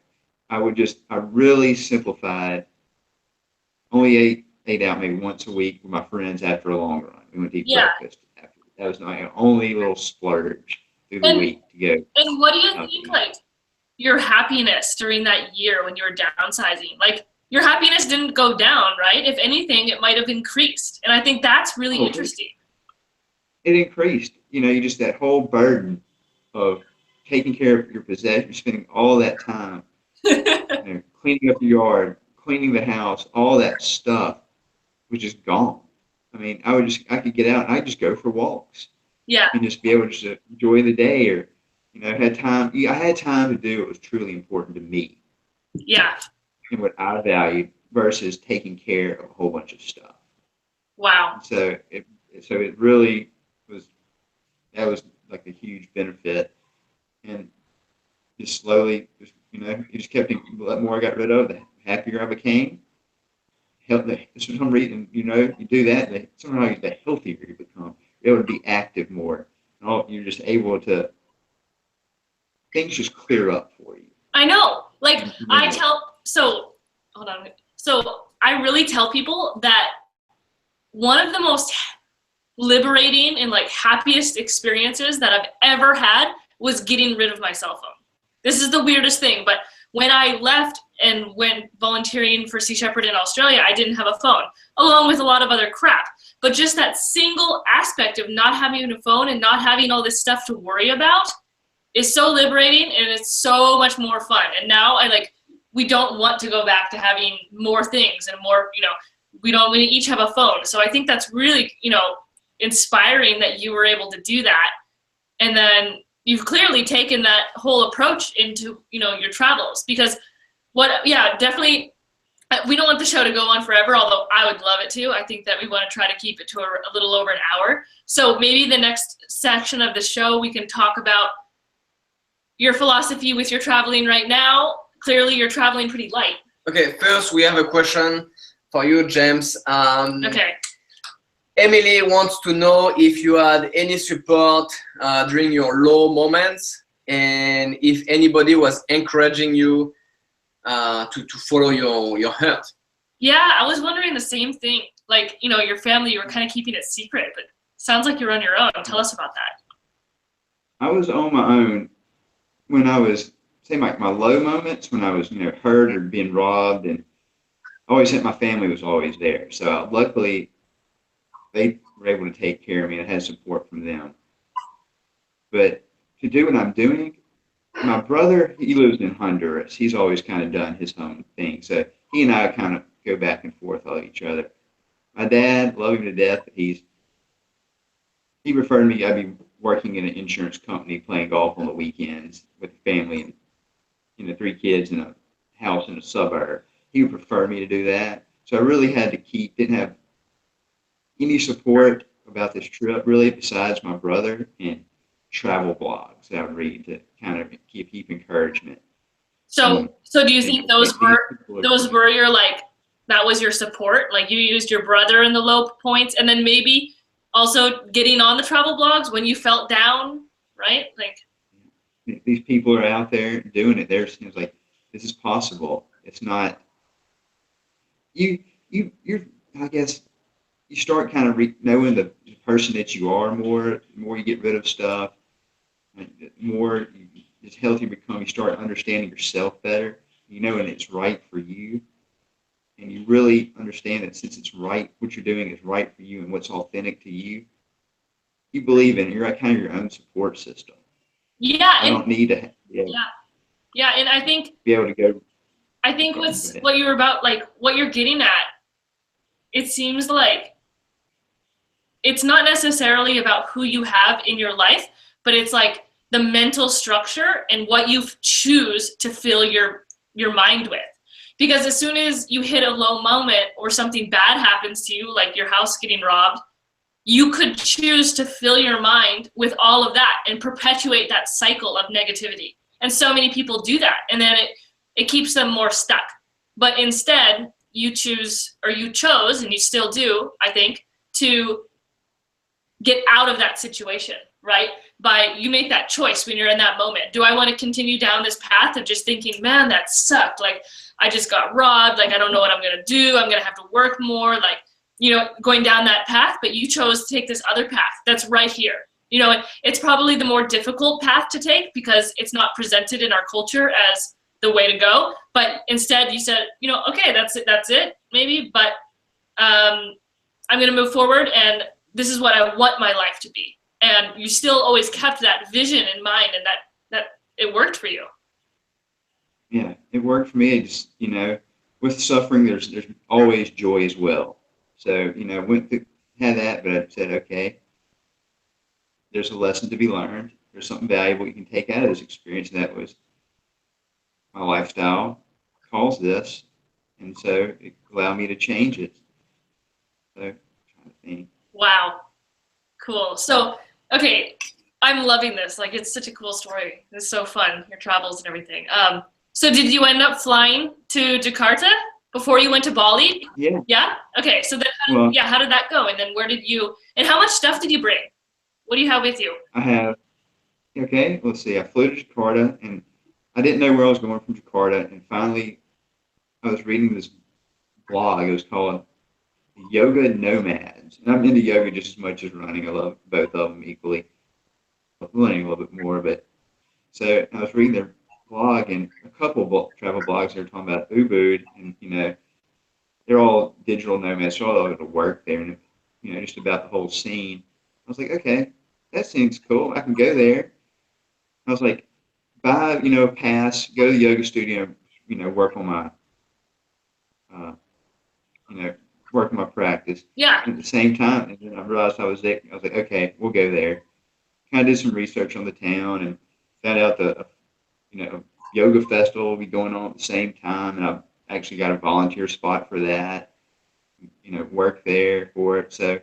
I really simplified. Only ate out maybe once a week with my friends after a long run. We went to eat breakfast. That was my only little splurge through the week to go. And what do you think, like, your happiness during that year when you were downsizing? Like, your happiness didn't go down, right? If anything, it might have increased. And I think that's really interesting. It increased. You just that whole burden of taking care of your possessions, spending all that time cleaning up the yard, cleaning the house, all that stuff was just gone. I could get out and I'd just go for walks. Yeah. And just be able to just enjoy the day, or, I had time to do what was truly important to me. Yeah. And what I valued versus taking care of a whole bunch of stuff. Wow. So it really was, that was like a huge benefit. And just slowly, it just kept, the more I got rid of, the happier I became. For some reason, you do that, somehow the healthier you become. You're able to be active more. You're just able to, things just clear up for you. I know. Like, hold on. So I really tell people that one of the most liberating and like happiest experiences that I've ever had was getting rid of my cell phone. This is the weirdest thing, but when I left and went volunteering for Sea Shepherd in Australia, I didn't have a phone, along with a lot of other crap. But just that single aspect of not having a phone and not having all this stuff to worry about is so liberating, and it's so much more fun. And now we don't want to go back to having more things and more, we each have a phone. So I think that's really, inspiring that you were able to do that. And then you've clearly taken that whole approach into, your travels, because definitely, we don't want the show to go on forever, although I would love it to. I think that we want to try to keep it to a little over an hour. So maybe the next section of the show, we can talk about your philosophy with your traveling right now. Clearly, you're traveling pretty light. Okay, first we have a question for you, James. Okay. Emily wants to know if you had any support during your low moments, and if anybody was encouraging you to follow your heart. Yeah, I was wondering the same thing. Your family, you were kind of keeping it secret, but sounds like you're on your own. Tell us about that. I was on my own when I was, say, my low moments, when I was, hurt or being robbed, and I always had, my family was always there. So luckily, they were able to take care of me. I had support from them. But to do what I'm doing, my brother, he lives in Honduras. He's always kind of done his own thing. So he and I kind of go back and forth on each other. My dad, love him to death, but he referred to me, I'd be working in an insurance company playing golf on the weekends with the family and 3 kids in a house in a suburb. He would prefer me to do that. So I really had to didn't have any support about this trip really besides my brother and travel blogs that I would read to kind of keep encouragement. So do you think those were your, that was your support? Like, you used your brother in the low points, and then maybe also getting on the travel blogs when you felt down, right? These people are out there doing it. There's things like, this is possible. It's not you're I guess you start kind of knowing the person that you are more. The more you get rid of stuff, the more it's healthy you become. You start understanding yourself better. And it's right for you, and you really understand that since it's right, what you're doing is right for you and what's authentic to you. You believe in it. You're kind of your own support system. Yeah, I don't need to. Yeah, and I think be able to go. I think what you're about, what you're getting at, it seems like it's not necessarily about who you have in your life, but it's like the mental structure and what you choose to fill your mind with. Because as soon as you hit a low moment or something bad happens to you, like your house getting robbed, you could choose to fill your mind with all of that and perpetuate that cycle of negativity. And so many people do that, and then it keeps them more stuck. But instead, you chose, and you still do, I think, to get out of that situation, right? You make that choice when you're in that moment. Do I want to continue down this path of just thinking, man, that sucked. I just got robbed. I don't know what I'm going to do. I'm going to have to work more. Going down that path, but you chose to take this other path that's right here. It's probably the more difficult path to take because it's not presented in our culture as the way to go. But instead you said, okay, that's it, maybe, but I'm going to move forward, and this is what I want my life to be. And you still always kept that vision in mind, and that it worked for you. Yeah, it worked for me. It just, with suffering, there's always joy as well. So, had that, but I said, okay, there's a lesson to be learned. There's something valuable you can take out of this experience. And that was my lifestyle caused this. And so it allowed me to change it. So, I'm trying to think. Wow. Cool. So, okay, I'm loving this. It's such a cool story. It's so fun, your travels and everything. So did you end up flying to Jakarta before you went to Bali? Yeah. Yeah? Okay, so then how did that go? And then and how much stuff did you bring? What do you have with you? I have, let's see. I flew to Jakarta, and I didn't know where I was going from Jakarta. And finally, I was reading this blog. It was called Yoga Nomads. And I'm into yoga just as much as running. I love both of them equally. I'm running a little bit more, but so I was reading their blog, and a couple of travel blogs that are talking about Ubud, and they're all digital nomads, so all over to work there, and just about the whole scene. I was like, okay, that seems cool. I can go there. I was like, buy a pass, go to the yoga studio, work on my uh, work on my practice. Yeah. And at the same time, and then I realized I was there. I was like, okay, we'll go there. Kind of did some research on the town and found out the yoga festival will be going on at the same time, and I've actually got a volunteer spot for that. Work there for it. So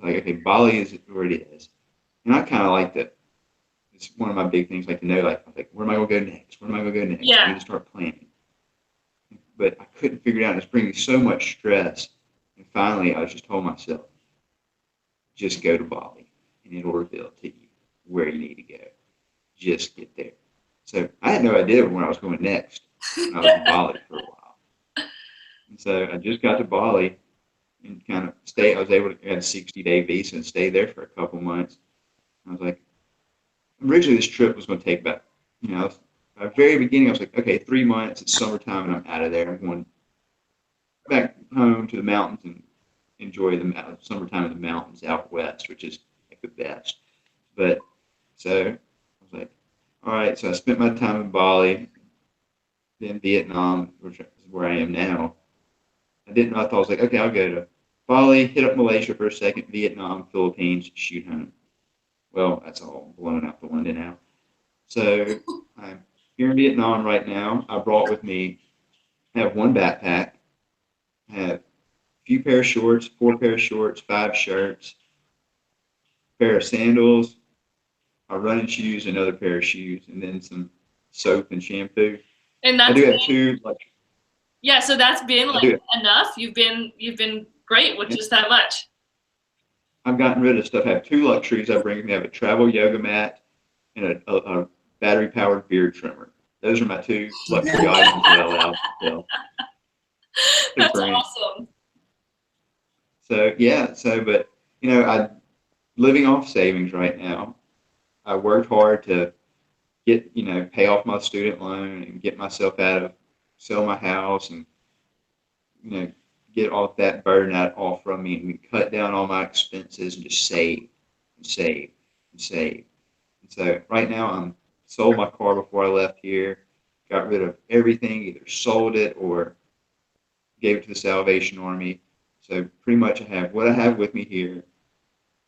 like, okay, Bali is where it is, and I kind of like that. It's one of my big things, like to know, like, where am I going to go next? Where am I going to go next? Yeah. I need to start planning. But I couldn't figure it out. It's bringing me so much stress. And finally, I just told myself, just go to Bali, and it'll reveal to you where you need to go. Just get there. So I had no idea where I was going next when I was in Bali for a while. And so I just got to Bali and kind of stayed. I was able to get a 60-day visa and stay there for a couple months. I was like, originally this trip was going to take about, at the very beginning, I was like, okay, 3 months, it's summertime, and I'm out of there. I'm going back home to the mountains and enjoy the summertime in the mountains out west, which is like the best. But so I was like, all right, so I spent my time in Bali, then Vietnam, which is where I am now. I thought I was like, okay, I'll go to Bali, hit up Malaysia for a second, Vietnam, Philippines, shoot home. Well, that's all blown out the window now. So I'm here in Vietnam right now. I brought with me, I have one backpack, I have a few pair of shorts, 4 pair of shorts, 5 shirts, a pair of sandals, my running shoes, another pair of shoes, and then some soap and shampoo. And that's I do have 2, yeah, so that's been enough. You've been great with just that much. I've gotten rid of stuff. I have 2 luxuries I bring with me. I have a travel yoga mat and a battery-powered beard trimmer. Those are my 2 luxury items that I allow to sell. That's awesome. So yeah, but I'm living off savings right now. I worked hard to get pay off my student loan and get myself sell my house and get off that burden off from me, and we cut down all my expenses and just save and save and save. And so right now I'm sold my car before I left here, got rid of everything, either sold it or gave it to the Salvation Army. So pretty much I have what I have with me here,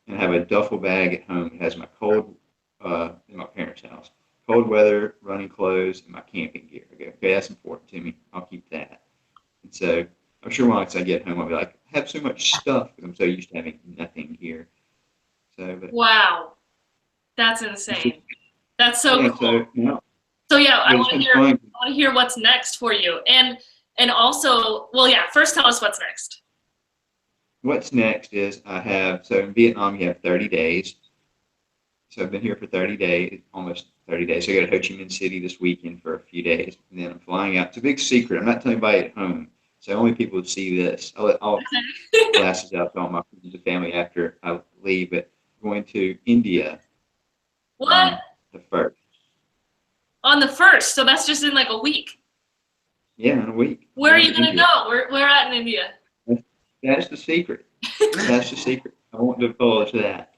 and I have a duffel bag at home. It has my in my parents' house, cold weather, running clothes, and my camping gear. I go, okay, that's important to me. I'll keep that. And so I'm sure once I get home, I'll be like, I have so much stuff because I'm so used to having nothing here. So, wow, that's insane. That's so cool. So yeah, I want to hear what's next for you, and also, well, yeah. First, tell us what's next. What's next is so in Vietnam you have 30 days. So I've been here for 30 days, almost 30 days. So I go to Ho Chi Minh City this weekend for a few days, and then I'm flying out. It's a big secret. I'm not telling anybody at home. So only people would see this. I'll glasses out to all my friends and family after I leave. But I'm going to India. What? The 1st. On the 1st, so that's just in like a week. Yeah, in a week. Where are you gonna go? Where at in India? That's the secret. That's the secret. I won't divulge that.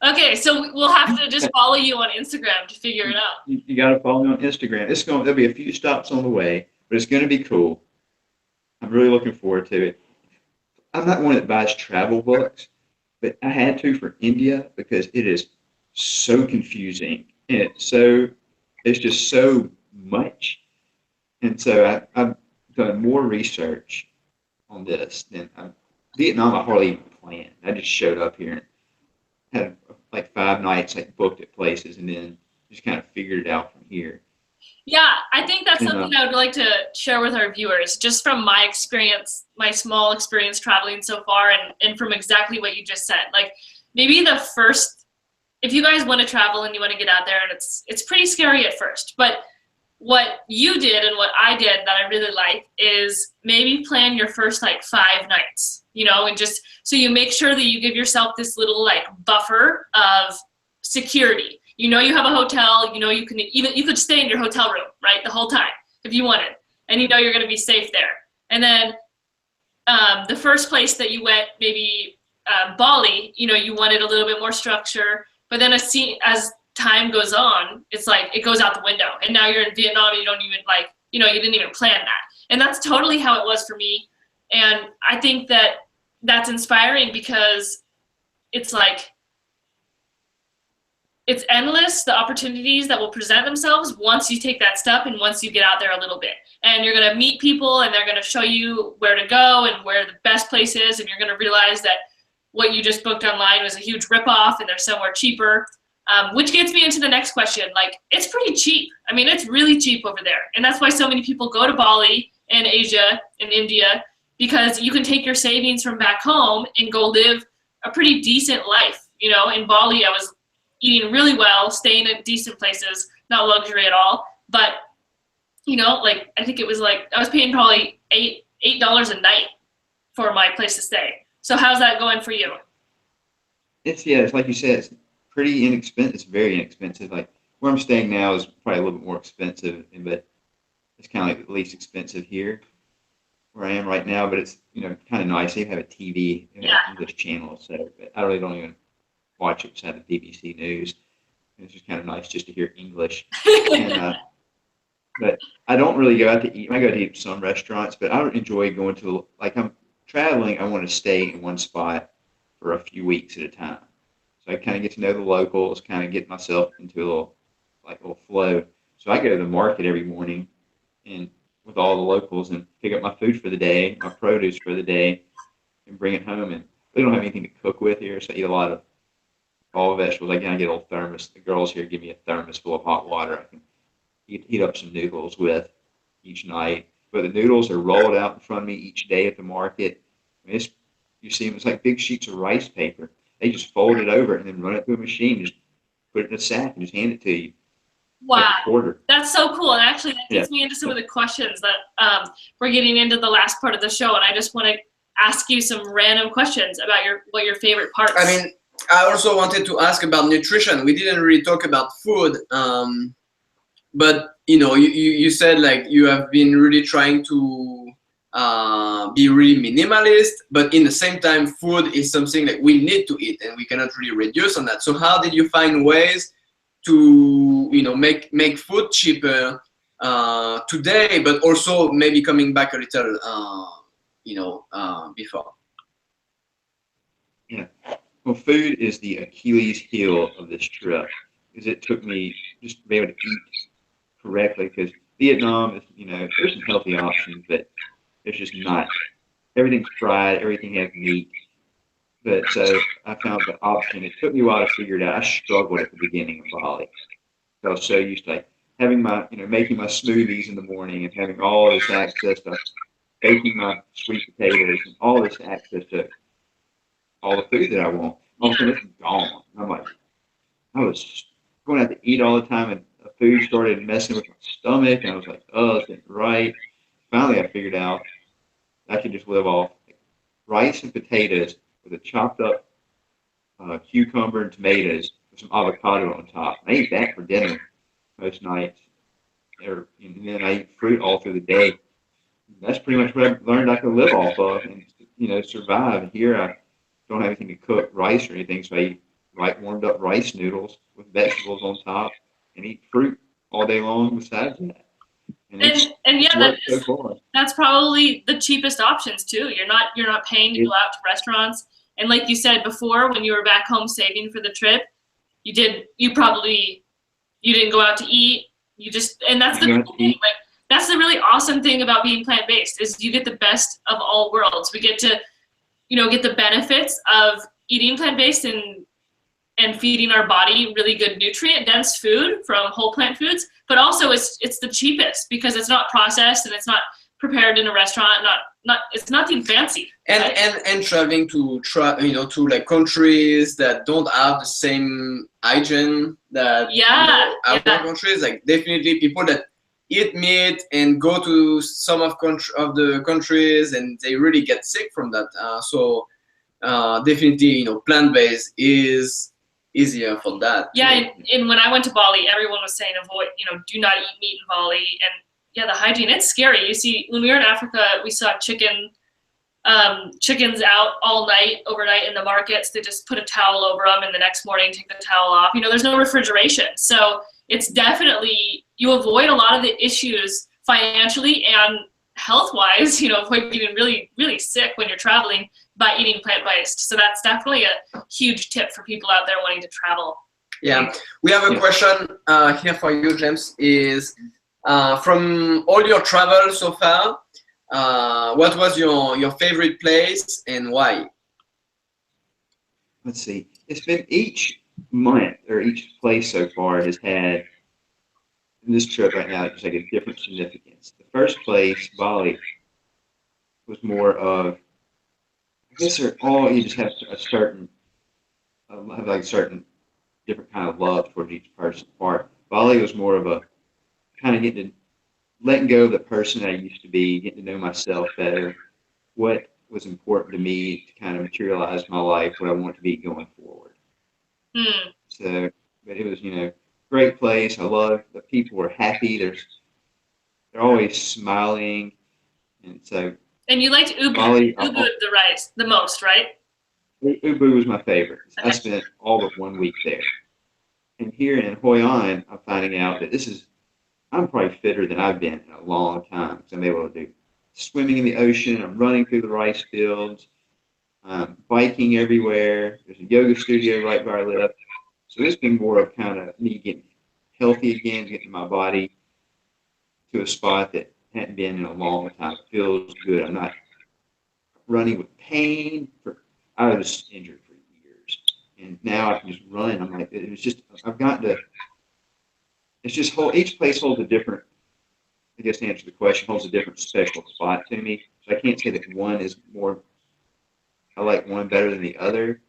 Okay, so we'll have to just follow you on Instagram to figure it out. You got to follow me on Instagram. There'll be a few stops on the way, but it's going to be cool. I'm really looking forward to it. I'm not one that buys travel books, but I had to for India because it is so confusing and it's just so much. And so I've done more research on this than Vietnam. I hardly even planned. I just showed up here and had like 5 nights booked at places, and then just kind of figured it out from here. Yeah, I think that's something I would like to share with our viewers, just from my experience, my small experience traveling so far, and from exactly what you just said. Like maybe the first, if you guys want to travel and you want to get out there, and it's pretty scary at first, but what you did and what I did that I really like is maybe plan your first 5 nights, and just so you make sure that you give yourself this little buffer of security. You know you have a hotel. You know you could stay in your hotel room, right, the whole time if you wanted, and you know you're going to be safe there. And then the first place that you went, maybe Bali, you know, you wanted a little bit more structure, but then as time goes on, it's like it goes out the window, and now you're in Vietnam. You don't even like, you know, you didn't even plan that, and that's totally how it was for me. And I think that that's inspiring because it's like it's endless, the opportunities that will present themselves once you take that step and once you get out there a little bit. And you're going to meet people, and they're going to show you where to go and where the best place is, and you're going to realize that what you just booked online was a huge ripoff and they're somewhere cheaper. Which gets me into the next question. Like, it's pretty cheap. I mean, it's really cheap over there. And that's why so many people go to Bali and Asia and India, because you can take your savings from back home and go live a pretty decent life. You know, in Bali, I was eating really well, staying in decent places, not luxury at all. But, you know, like, I think it was like, I was paying probably $8 a night for my place to stay. So how's that going for you? It's like you said, it's pretty inexpensive. It's very inexpensive. Like where I'm staying now is probably a little bit more expensive, but it's kind of like the least expensive here where I am right now. But it's, you know, kind of nice. They have a TV, you know, English channel, so I really don't even watch it beside the BBC News. It's just kind of nice just to hear English. And, but I don't really go out to eat. I go to eat at some restaurants, but I don't enjoy going to, like, I'm traveling. I want to stay in one spot for a few weeks at a time. So I kind of get to know the locals, kind of get myself into a little flow. So I go to the market every morning and with all the locals and pick up my food for the day, my produce for the day, and bring it home. And we don't have anything to cook with here, so I eat a lot of all vegetables. I kind of get a little thermos. The girls here give me a thermos full of hot water. I can heat up some noodles with each night. But the noodles are rolled out in front of me each day at the market. I mean, you see them, it's like big sheets of rice paper. They just fold it over and then run it through a machine, just put it in a sack and just hand it to you. Wow, like that's so cool. And actually that gets me into some of the questions that we're getting into the last part of the show. And I just want to ask you some random questions about what your favorite parts. I mean, I also wanted to ask about nutrition. We didn't really talk about food, but you know, you said like you have been really trying to be really minimalist, but in the same time, food is something that we need to eat, and we cannot really reduce on that. So how did you find ways to, you know, make food cheaper today, but also maybe coming back a little, you know, before? Yeah. Well, food is the Achilles heel of this trip, because it took me just to be able to eat correctly, because Vietnam is, you know, there's some healthy options, but there's just not. Everything's fried, everything has meat. But so I found the option. It took me a while to figure it out. I struggled at the beginning of Bali. I was so used to like having my, you know, making my smoothies in the morning and having all this access to baking my sweet potatoes and all this access to all the food that I want. All of a sudden it's gone. And I'm like, I was going out to eat all the time, and the food started messing with my stomach, and I was like, oh, this ain't right. Finally, I figured out I could just live off rice and potatoes with a chopped up cucumber and tomatoes with some avocado on top. I eat that for dinner most nights, and then I eat fruit all through the day. That's pretty much what I've learned I can live off of and, you know, survive. And here I don't have anything to cook rice or anything, so I eat warmed up rice noodles with vegetables on top and eat fruit all day long besides that. And yeah, that's probably the cheapest options too. You're not paying to go out to restaurants. And like you said before, when you were back home saving for the trip, you didn't go out to eat. And that's the cool thing. Like, that's the really awesome thing about being plant-based, is you get the best of all worlds. We get to, you know, get the benefits of eating plant-based and feeding our body really good nutrient-dense food from whole plant foods, but also it's the cheapest because it's not processed and it's not prepared in a restaurant. It's nothing fancy. And traveling to like countries that don't have the same hygiene that other countries. Like definitely people that eat meat and go to some of the countries and they really get sick from that. So definitely, you know, plant-based is easier for that. Yeah, and when I went to Bali, everyone was saying do not eat meat in Bali. And yeah, the hygiene, it's scary. You see, when we were in Africa, we saw chickens out all night, overnight in the markets. They just put a towel over them, and the next morning take the towel off. There's no refrigeration. So it's definitely, you avoid a lot of the issues financially and health-wise, avoid getting really, really sick when you're traveling by eating plant-based. So that's definitely a huge tip for people out there wanting to travel. Yeah, we have a question here for you, James, is from all your travel so far, what was your favorite place and why? Let's see. It's been each month or each place so far has had, in this trip right now, it's like a different significance. The first place, Bali, was more of, I guess they're all, you just have a certain, different kind of love towards each person part. Bali was more of a kind of letting go of the person I used to be, getting to know myself better, what was important to me to kind of materialize my life, what I want to be going forward. So, but it was, great place. I love the people were happy. They're always smiling, and so. And you liked Ubud the most, right? Ubud was my favorite. Okay. I spent all but 1 week there. And here in Hoi An, I'm finding out that I'm probably fitter than I've been in a long time. Because I'm able to do swimming in the ocean. I'm running through the rice fields. Biking everywhere. There's a yoga studio right where I live. So it's been more of kind of me getting healthy again, getting my body to a spot that hadn't been in a long time. It feels good. I'm not running with pain. I was injured for years, and now I can just run. I'm like, I've gotten to. It's just each place holds a different. I guess to answer the question, holds a different special spot to me. So I can't say that one is more. I like one better than the other.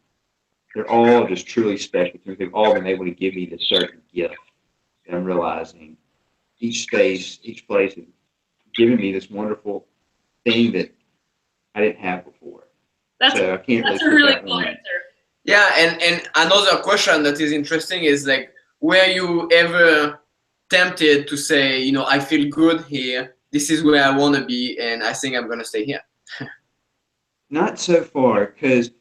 They're all just truly special to me. They've all been able to give me this certain gift that I'm realizing. Each place has given me this wonderful thing that I didn't have before. So I can't that's a really cool answer. Yeah, and another question that is interesting is like, were you ever tempted to say, I feel good here, this is where I want to be, and I think I'm going to stay here? Not so far, because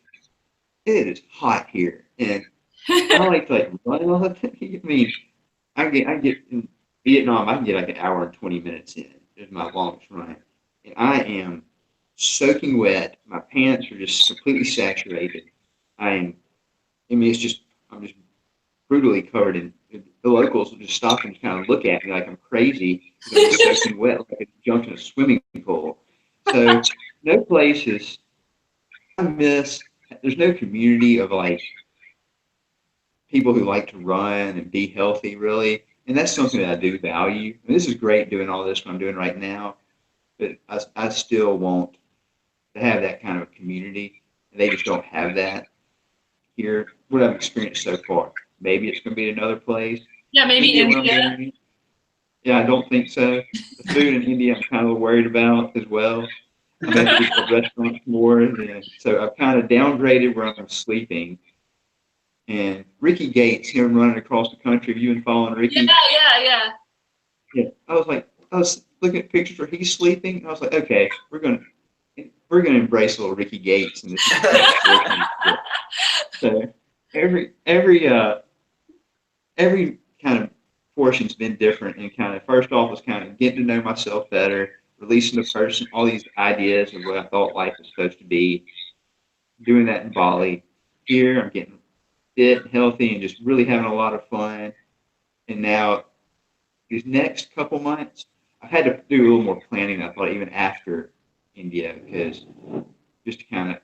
it is hot here, and I like to run all the time. I mean, I get in Vietnam, I can get like an hour and 20 minutes in. It's my longest run, and I am soaking wet. My pants are just completely saturated. I'm just brutally covered in. The locals will just stop and kind of look at me like I'm crazy because I'm soaking wet, like I jumped in a swimming pool. So no places. There's no community of people who like to run and be healthy, really. And that's something that I do value. And this is great doing all this what I'm doing right now, but I still want to have that kind of community. And they just don't have that here. What I've experienced so far. Maybe it's going to be another place. Yeah, maybe India. Yeah, I don't think so. The food in India I'm kind of worried about as well. I'm going to eat at restaurants more. So I've kind of downgraded where I'm sleeping. And Ricky Gates, him running across the country, have you been following Ricky? Yeah. Yeah. I was looking at pictures where he's sleeping, and I was like, okay, we're gonna embrace little Ricky Gates in this. So every kind of portion's been different, and kind of first off was kind of getting to know myself better, releasing the person, all these ideas of what I thought life was supposed to be. Doing that in Bali. Here, I'm getting fit, healthy, and just really having a lot of fun. And now, these next couple months, I've had to do a little more planning, I thought, even after India, because just to kind of,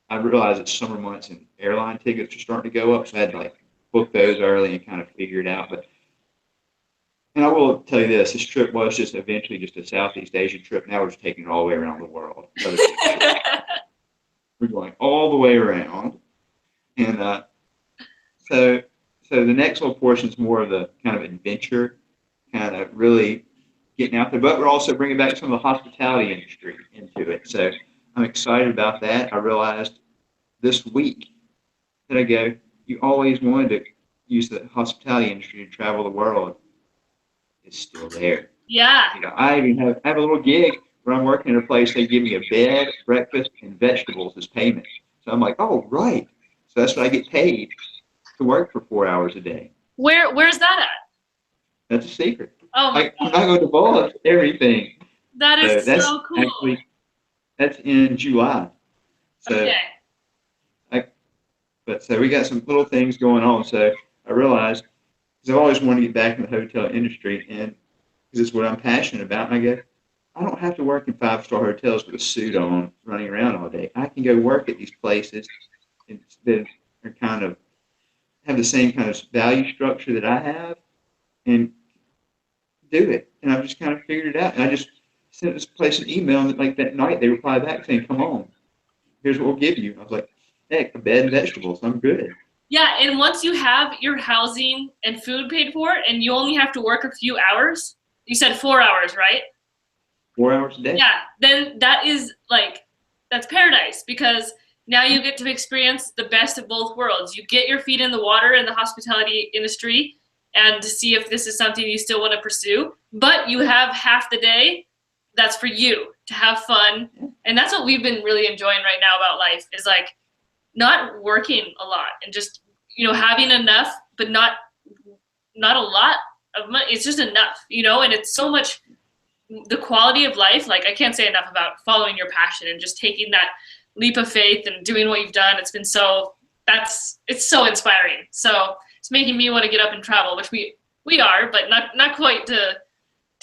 I realized that summer months and airline tickets are starting to go up, so I had to book those early and kind of figure it out. And I will tell you this trip was just eventually just a Southeast Asia trip. Now we're just taking it all the way around the world. We're going all the way around. And so the next little portion is more of the kind of adventure, kind of really getting out there. But we're also bringing back some of the hospitality industry into it. So I'm excited about that. I realized this week that I go, you always wanted to use the hospitality industry to travel the world is still there. Yeah. You know, I have a little gig where I'm working in a place. They give me a bed, breakfast, and vegetables as payment. So I'm like, oh, right. So that's what I get paid to work for 4 hours a day. Where's that at? That's a secret. Oh my I'm not going to divulge everything. That is that's so cool. Actually, that's in July. So, Okay. So we got some little things going on. So I realized, because I've always wanted to get back in the hotel industry, and because it's what I'm passionate about, and I go, I don't have to work in 5-star hotels with a suit on, running around all day. I can go work at these places that are kind of have the same kind of value structure that I have, and do it. And I've just kind of figured it out. And I just sent this place an email, and like that night they replied back saying, "Come on, here's what we'll give you." I was like, "Heck, a bed and vegetables. I'm good." Yeah, and once you have your housing and food paid for, and you only have to work a few hours, you said 4 hours, right? 4 hours a day. Yeah, then that is that's paradise, because now you get to experience the best of both worlds. You get your feet in the water in the hospitality industry and to see if this is something you still want to pursue, but you have half the day that's for you to have fun. And that's what we've been really enjoying right now about life, is like not working a lot and just, having enough, but not a lot of money. It's just enough, and it's so much the quality of life. Like, I can't say enough about following your passion and just taking that leap of faith and doing what you've done. It's been it's so inspiring. So it's making me want to get up and travel, which we are, but not quite to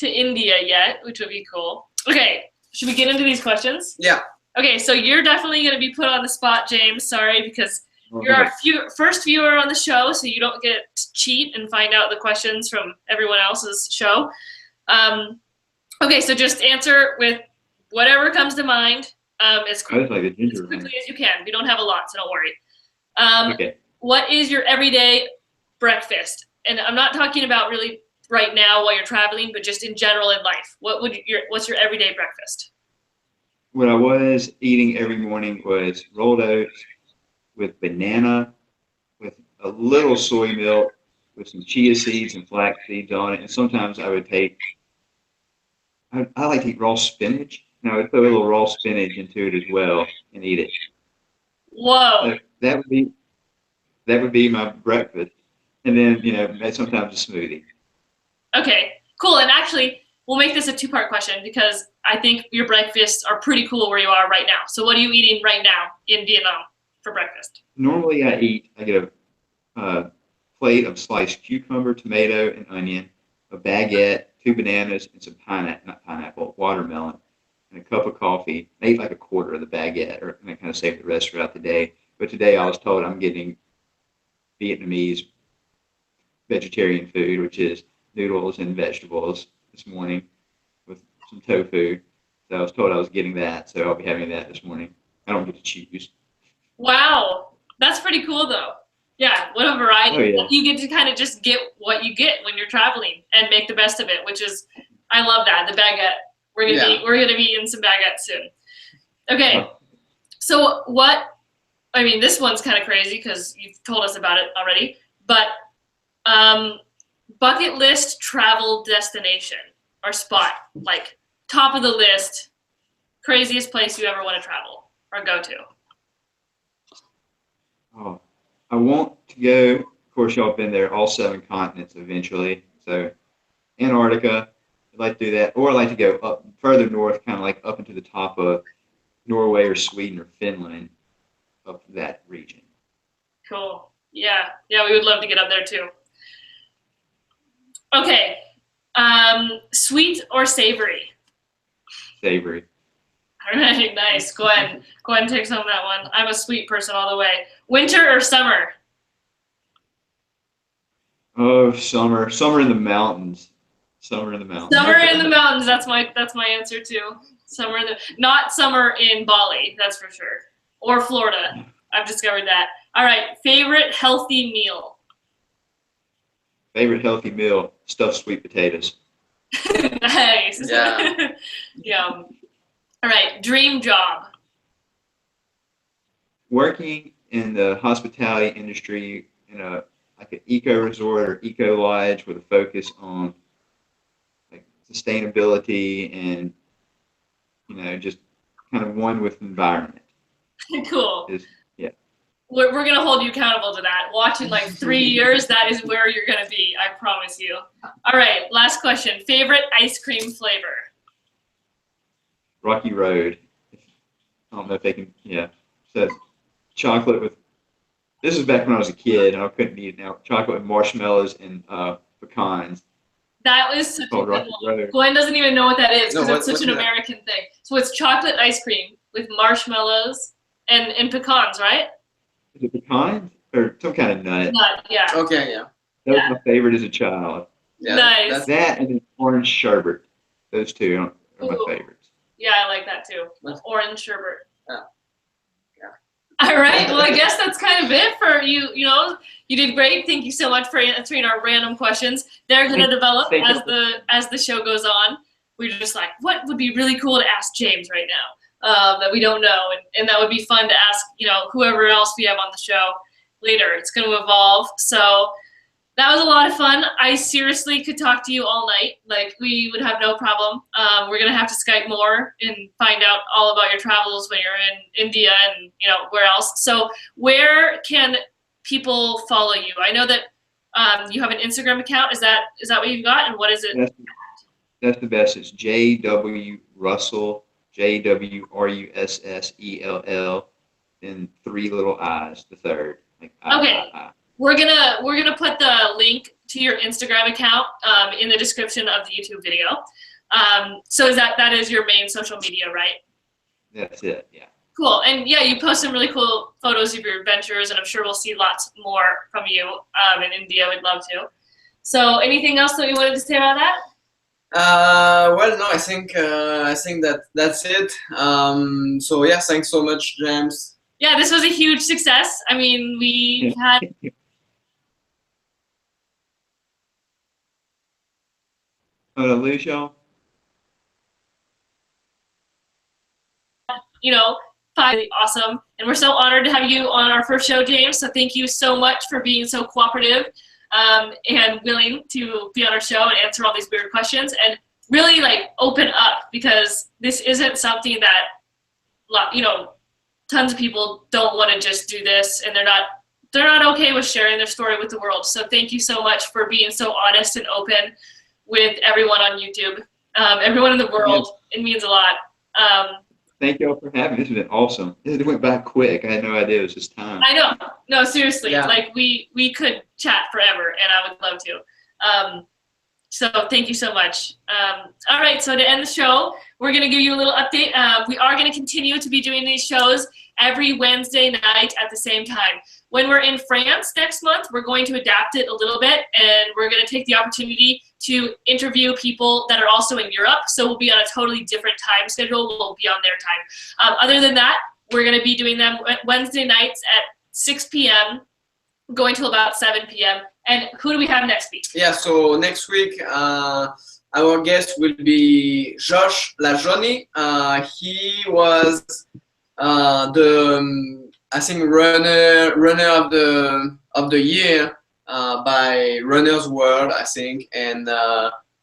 India yet, which would be cool. Okay, should we get into these questions? Yeah. Okay, so you're definitely going to be put on the spot, James. Sorry, because you're our first viewer on the show, so you don't get to cheat and find out the questions from everyone else's show. Okay, so just answer with whatever comes to mind as quickly as you can. We don't have a lot, so don't worry. Okay. What is your everyday breakfast? And I'm not talking about really right now while you're traveling, but just in general in life. What's your everyday breakfast? What I was eating every morning was rolled oats with banana, with a little soy milk, with some chia seeds and flax seeds on it. And sometimes I would I like to eat raw spinach, and I would throw a little raw spinach into it as well and eat it. Whoa. That would be my breakfast. And then, sometimes a smoothie. Okay, cool. And actually, we'll make this a two-part question, because I think your breakfasts are pretty cool where you are right now. So what are you eating right now in Vietnam for breakfast? Normally I get a plate of sliced cucumber, tomato, and onion, a baguette, 2 bananas, and some watermelon, and a cup of coffee. I ate like a quarter of the baguette, and I kind of saved the rest throughout the day. But today I was told I'm getting Vietnamese vegetarian food, which is noodles and vegetables this morning with some tofu. So I was told I was getting that, so I'll be having that this morning. I don't get to choose. Wow, that's pretty cool though. Yeah, what a variety. Oh, yeah. You get to kind of just get what you get when you're traveling and make the best of it, which is, I love that. The baguette. We're gonna be eating some baguettes soon. Okay, so this one's kind of crazy because you've told us about it already, but bucket list travel destination or spot, like top of the list, craziest place you ever want to travel or go to. Oh, I want to go. Of course, y'all have been there, all 7 continents eventually. So Antarctica, I'd like to do that. Or I'd like to go up further north, kind of like up into the top of Norway or Sweden or Finland, up to that region. Cool. Yeah, we would love to get up there too. Okay, sweet or savory? Savory. All right, nice. Go ahead and take some of that one. I'm a sweet person all the way. Winter or summer? Oh, summer. Summer in the mountains. Summer in the mountains. Summer in the mountains. That's my answer too. Not summer in Bali, that's for sure. Or Florida. I've discovered that. All right, favorite healthy meal? Favorite healthy meal, stuffed sweet potatoes. Nice. Yeah. Yum. All right, dream job. Working in the hospitality industry in a like an eco resort or eco lodge with a focus on like sustainability and just kind of one with environment. Cool. Yeah. We're going to hold you accountable to that. Watch in like 3 years, that is where you're going to be. I promise you. All right, last question. Favorite ice cream flavor? Rocky Road. I don't know if they can, So chocolate with, this is back when I was a kid and I couldn't eat it now. Chocolate with marshmallows and pecans. That was such a good Rocky one. Road. Glenn doesn't even know what that is because No, it's such an American thing. So it's chocolate ice cream with marshmallows and pecans, right? Is it pecans or some kind of nut? Nut, yeah. Okay, yeah. That was my favorite as a child. Yeah, Nice. That and then orange sherbet. Those two are my Ooh. favorites. Yeah, I like that too. Orange sherbet. Yeah. All right. Well, I guess that's kind of it for you. You did great. Thank you so much for answering our random questions. They're going to develop as the show goes on. We're just like, what would be really cool to ask James right now that we don't know, and that would be fun to ask whoever else we have on the show later. It's going to evolve. So that was a lot of fun. I seriously could talk to you all night. Like, we would have no problem. We're going to have to Skype more and find out all about your travels when you're in India and, where else. So where can people follow you? I know that you have an Instagram account. Is that what you've got? And what is it? That's the best. It's JW Russell, JWRUSSELL, and 3 little I's, the third. Like Okay. I. We're gonna put the link to your Instagram account in the description of the YouTube video. So that is your main social media, right? That's it. Yeah. Cool. And yeah, you post some really cool photos of your adventures, and I'm sure we'll see lots more from you in India. We'd love to. So anything else that you wanted to say about that? Well, no, I think that's it. So yeah, thanks so much, James. Yeah, this was a huge success. I mean, we had. Oh, to lose y'all? Really awesome, and we're so honored to have you on our first show, James. So thank you so much for being so cooperative and willing to be on our show and answer all these weird questions and really open up, because this isn't something that tons of people don't want to just do this, and they're not okay with sharing their story with the world. So thank you so much for being so honest and open with everyone on YouTube, everyone in the world. Yes. It means a lot. Thank y'all for having me. This has been awesome. It went by quick. I had no idea it was just time. I know. No, seriously. Yeah. We could chat forever, and I would love to. So thank you so much. All right, so to end the show, we're going to give you a little update. We are going to continue to be doing these shows every Wednesday night at the same time. When we're in France next month, we're going to adapt it a little bit, and we're going to take the opportunity to interview people that are also in Europe. So we'll be on a totally different time schedule. We'll be on their time. Other than that, we're going to be doing them Wednesday nights at 6 p.m., going till about 7 p.m. And who do we have next week? Yeah, so next week, our guest will be Josh Lajoni. He was I think runner of the year by Runner's World, I think, and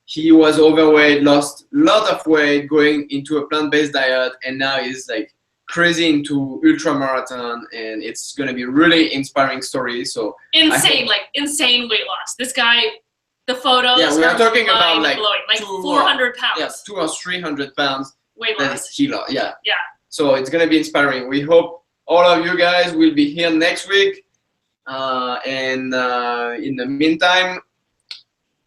he was overweight, lost a lot of weight, going into a plant-based diet, and now he's crazy into ultra marathon, and it's gonna be really inspiring story. So insane weight loss. This guy, the photos. Yeah, we are talking about blowing, 400 pounds. Yeah, 200 or 300 pounds weight loss. Yeah. Yeah. So it's gonna be inspiring. We hope all of you guys will be here next week. And in the meantime,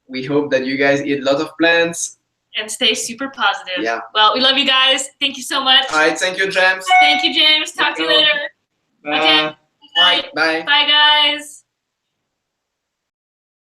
we hope that you guys eat a lot of plants. And stay super positive. Yeah. Well, we love you guys. Thank you so much. All right. Thank you, James. Thank you, James. Talk to you later. Bye. Okay. Bye. Bye. Bye, guys.